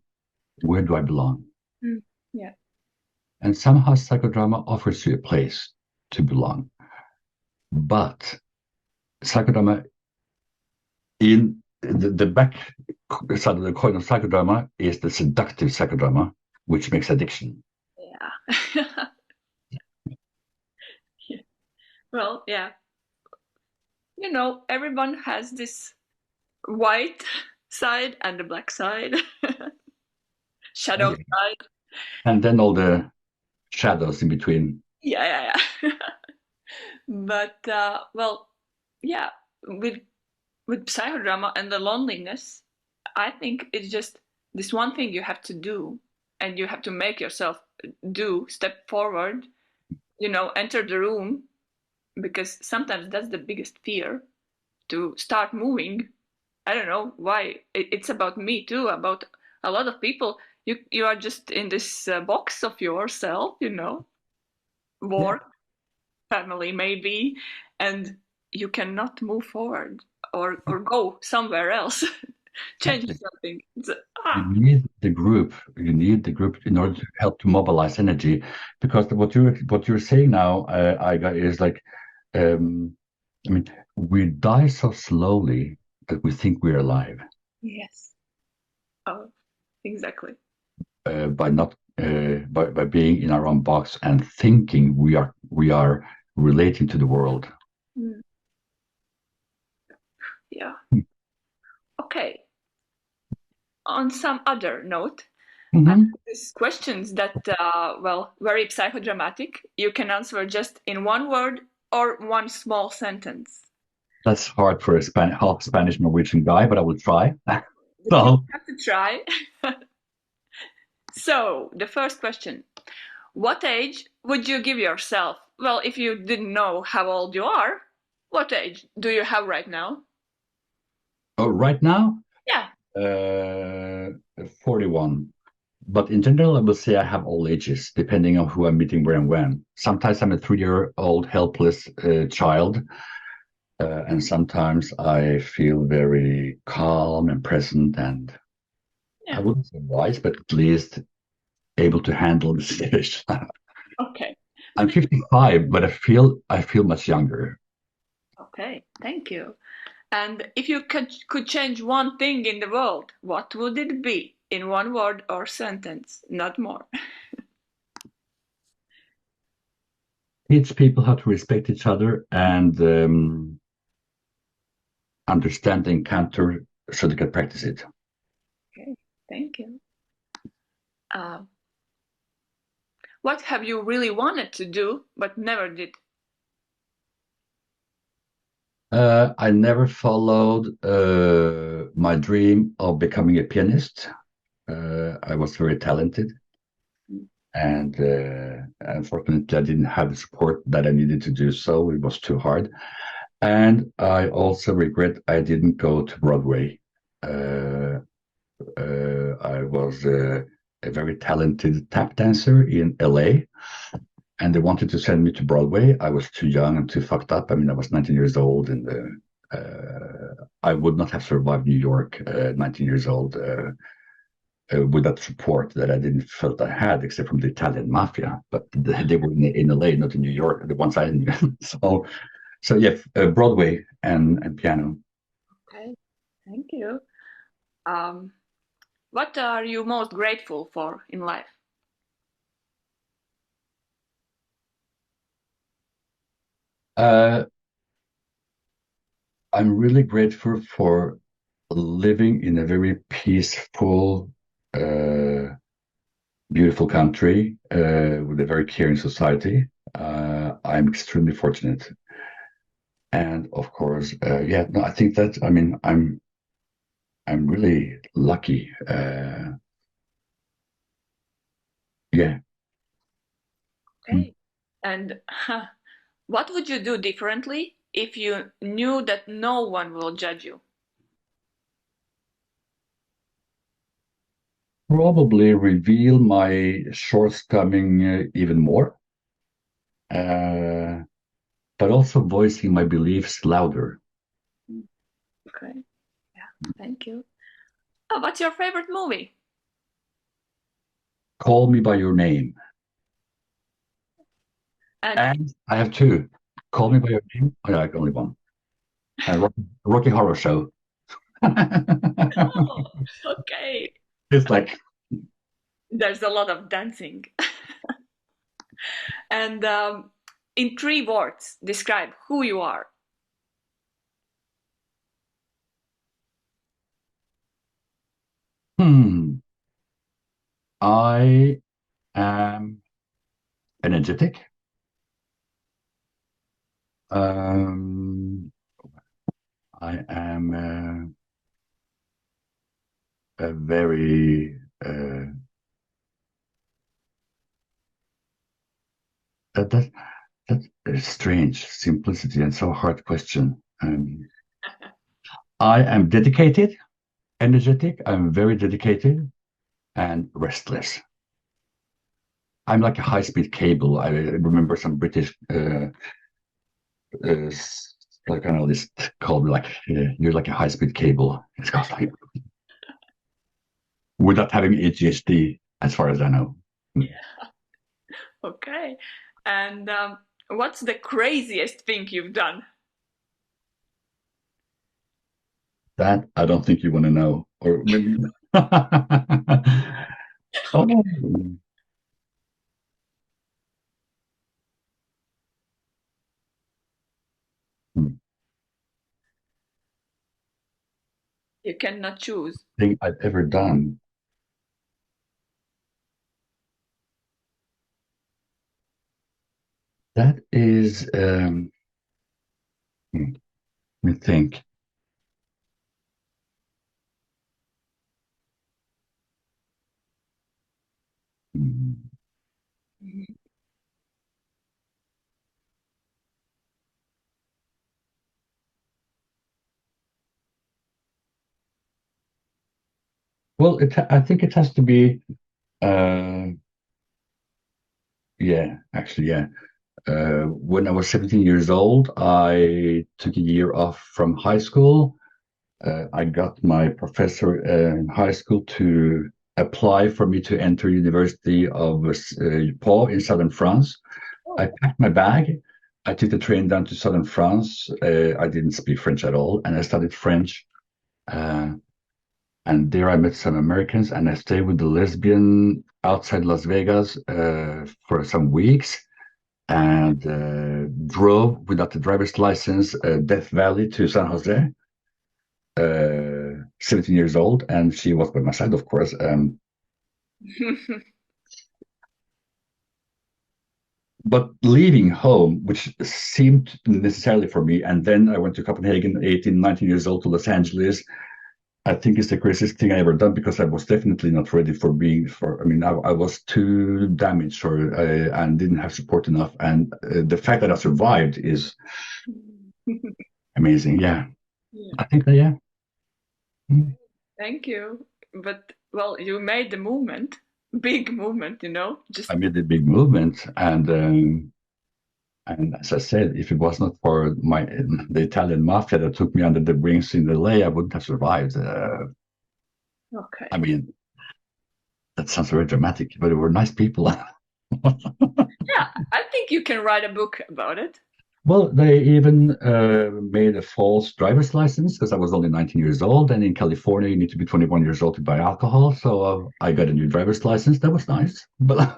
where do I belong? yeah, And somehow psychodrama offers you a place to belong. But psychodrama, in the back side of the coin of psychodrama, is the seductive psychodrama, which makes addiction. yeah. Yeah. Well, yeah. You know, everyone has this white side and the black side, Oh, shadow yeah. side. And then all the shadows in between. Yeah, yeah, yeah. But well, yeah, with psychodrama and the loneliness, I think it's just this one thing you have to do, and you have to make yourself step forward, you know, enter the room, because sometimes that's the biggest fear, to start moving. I don't know why. It's about me too, about a lot of people. You are just in this box of yourself, you know, Yeah, work, family maybe, and you cannot move forward or go somewhere else, change exactly. something. You need the group. You need the group in order to help to mobilize energy, because what you're saying now, Aiga, is like, um, I mean, we die so slowly that we think we're alive, Yes. Oh, exactly. by not by being in our own box and thinking we are relating to the world. Mm, yeah. Okay. On some other note, I Mm-hmm. have these questions that, well, very psychodramatic. You can answer just in one word or one small sentence. That's hard for a half Spanish Norwegian guy, but I will try. But you So, have to try. So, the first question: what age would you give yourself? Well, if you didn't know how old you are, what age do you have right now? right now, Yeah. uh, 41. But in general, I will say I have all ages, depending on who I'm meeting, where and when. Sometimes I'm a 3-year-old helpless child, and sometimes I feel very calm and present, and I Yeah. wouldn't say wise, but at least able to handle the situation. Okay. I'm 55, but I feel much younger. Okay, thank you. And if you could change one thing in the world, what would it be? In one word or sentence, not more. Teach people how to respect each other and understand the encounter so they can practice it. Okay, thank you. What have you really wanted to do but never did? I never followed my dream of becoming a pianist. I was very talented, and unfortunately, I didn't have the support that I needed to do so. It was too hard. And I also regret I didn't go to Broadway. I was a very talented tap dancer in LA, and they wanted to send me to Broadway. I was too young and too fucked up. I mean, I was 19 years old, and I would not have survived New York at 19 years old with that support that I didn't felt I had, except from the Italian mafia. But they were in LA, not in New York, the ones I knew. So yeah, Broadway and piano. Okay, thank you. What are you most grateful for in life? I'm really grateful for living in a very peaceful, beautiful country with a very caring society. I'm extremely fortunate, and of course, yeah. No, I think that. I mean, I'm really lucky. Yeah. Okay. And what would you do differently if you knew that no one will judge you? Probably reveal my shortcoming even more, but also voicing my beliefs louder. Okay. Yeah, thank you. Oh, what's your favorite movie? Call Me by Your Name. And And I have two. Call Me by Your Name. I like only one. Rocky Horror Show. oh, okay. It's like, There's a lot of dancing. And in 3 words, describe who you are. I am energetic. I am a very that's a strange simplicity and so hard question. I am dedicated, energetic. I'm very dedicated and restless. I'm like a high-speed cable. I remember some British like analyst called me like you're like a high-speed cable. It's kind of like without having ADHD, as far as I know. Yeah. Okay. And what's the craziest thing you've done? That I don't think you want to know, or maybe. Oh. You cannot choose. Thing I've ever done. That is, let me think. Hmm. Mhm. Well, I think it has to be, uh, yeah, actually, yeah. When I was 17 years old, I took a year off from high school. I got my professor in high school to apply for me to enter University of Po in southern France. I packed my bag. I took the train down to southern France. I didn't speak French at all, and I studied French. And there I met some Americans, and I stayed with the lesbian outside Las Vegas for some weeks, and drove without the driver's license Death Valley to San Jose. 17 years old, and she was by my side, of course. But leaving home, which seemed necessarily for me, and then I went to Copenhagen, 18, 19 years old, to Los Angeles. I think it's the craziest thing I ever done, because I was definitely not ready for I was too damaged and didn't have support enough. And the fact that I survived is amazing. Yeah. I think that, yeah. Thank you. But, well, you made the movement, big movement, I made the big movement, and as I said, if it was not for the Italian mafia that took me under the wings in LA, I wouldn't have survived. Okay. I mean, that sounds very dramatic, but they were nice people. Yeah, I think you can write a book about it. Well, they even made a false driver's license, because I was only 19 years old, and in California you need to be 21 years old to buy alcohol. So I got a new driver's license. That was nice, but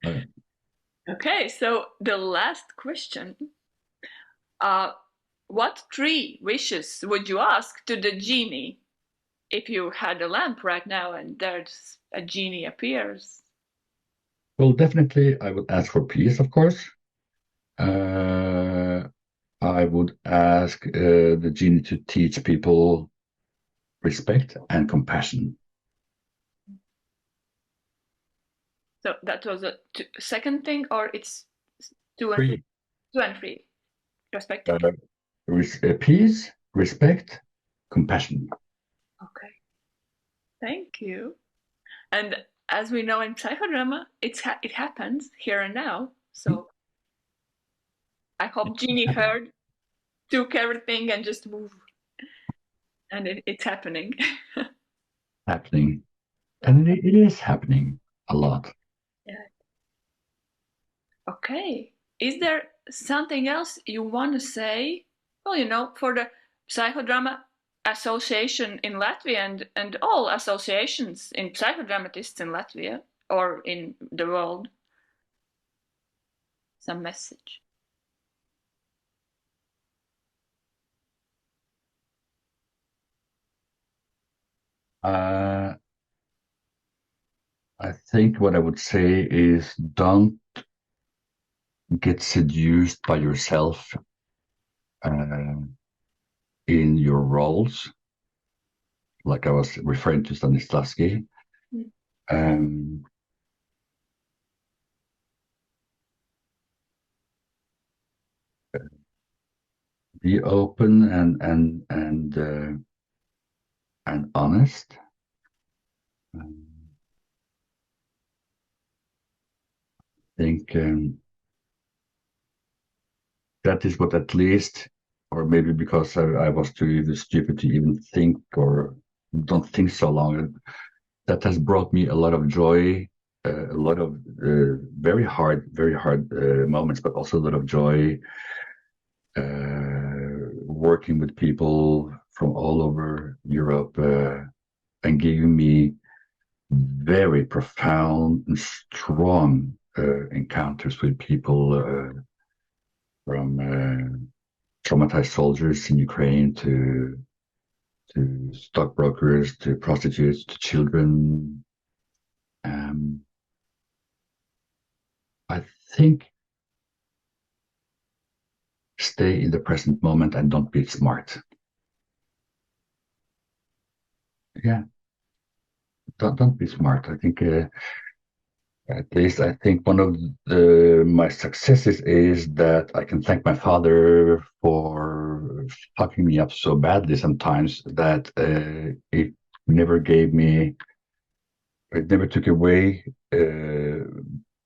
Okay. Okay, so the last question. What 3 wishes would you ask to the genie if you had a lamp right now and there's a genie appears? Well, definitely I would ask for peace, of course. I would ask the genie to teach people respect and compassion. So that was a second thing, or it's 2 and 3. 2 and 3. Respect. Peace, respect, compassion. Okay. Thank you. And as we know in psychodrama, it happens here and now. So I hope Genie heard, took everything, and just moved. And it's happening. Happening. And it is happening a lot. Yeah. Okay. Is there something else you want to say? Well, for the Psychodrama Association in Latvia and all associations in psychodramatists in Latvia or in the world, some message. I think what I would say is, don't get seduced by yourself in your roles, like I was referring to Stanislavski. Be open and honest. I think that is what, at least, or maybe because I was too stupid to even think or don't think so long, that has brought me a lot of joy, a lot of very hard moments, but also a lot of joy working with people from all over Europe and giving me very profound and strong encounters with people from traumatized soldiers in Ukraine to stockbrokers, to prostitutes, to children. I think stay in the present moment and don't be smart. Yeah, don't be smart. I think at least I think one of my successes is that I can thank my father for fucking me up so badly sometimes that it never took away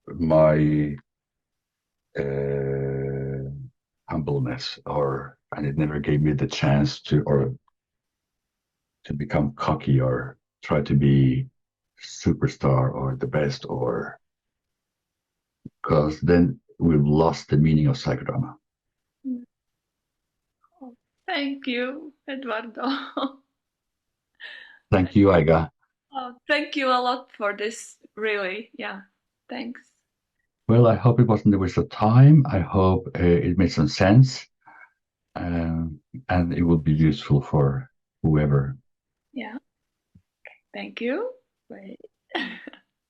my humbleness, and it never gave me the chance to, or to become cocky or try to be superstar or the best, or because then we've lost the meaning of psychodrama. Oh, thank you, Eduardo. Thank you, Aiga. Oh, thank you a lot for this, really. Yeah, thanks. Well, I hope it wasn't a waste of time. I hope it made some sense, and it will be useful for whoever. Yeah, thank you. Wait.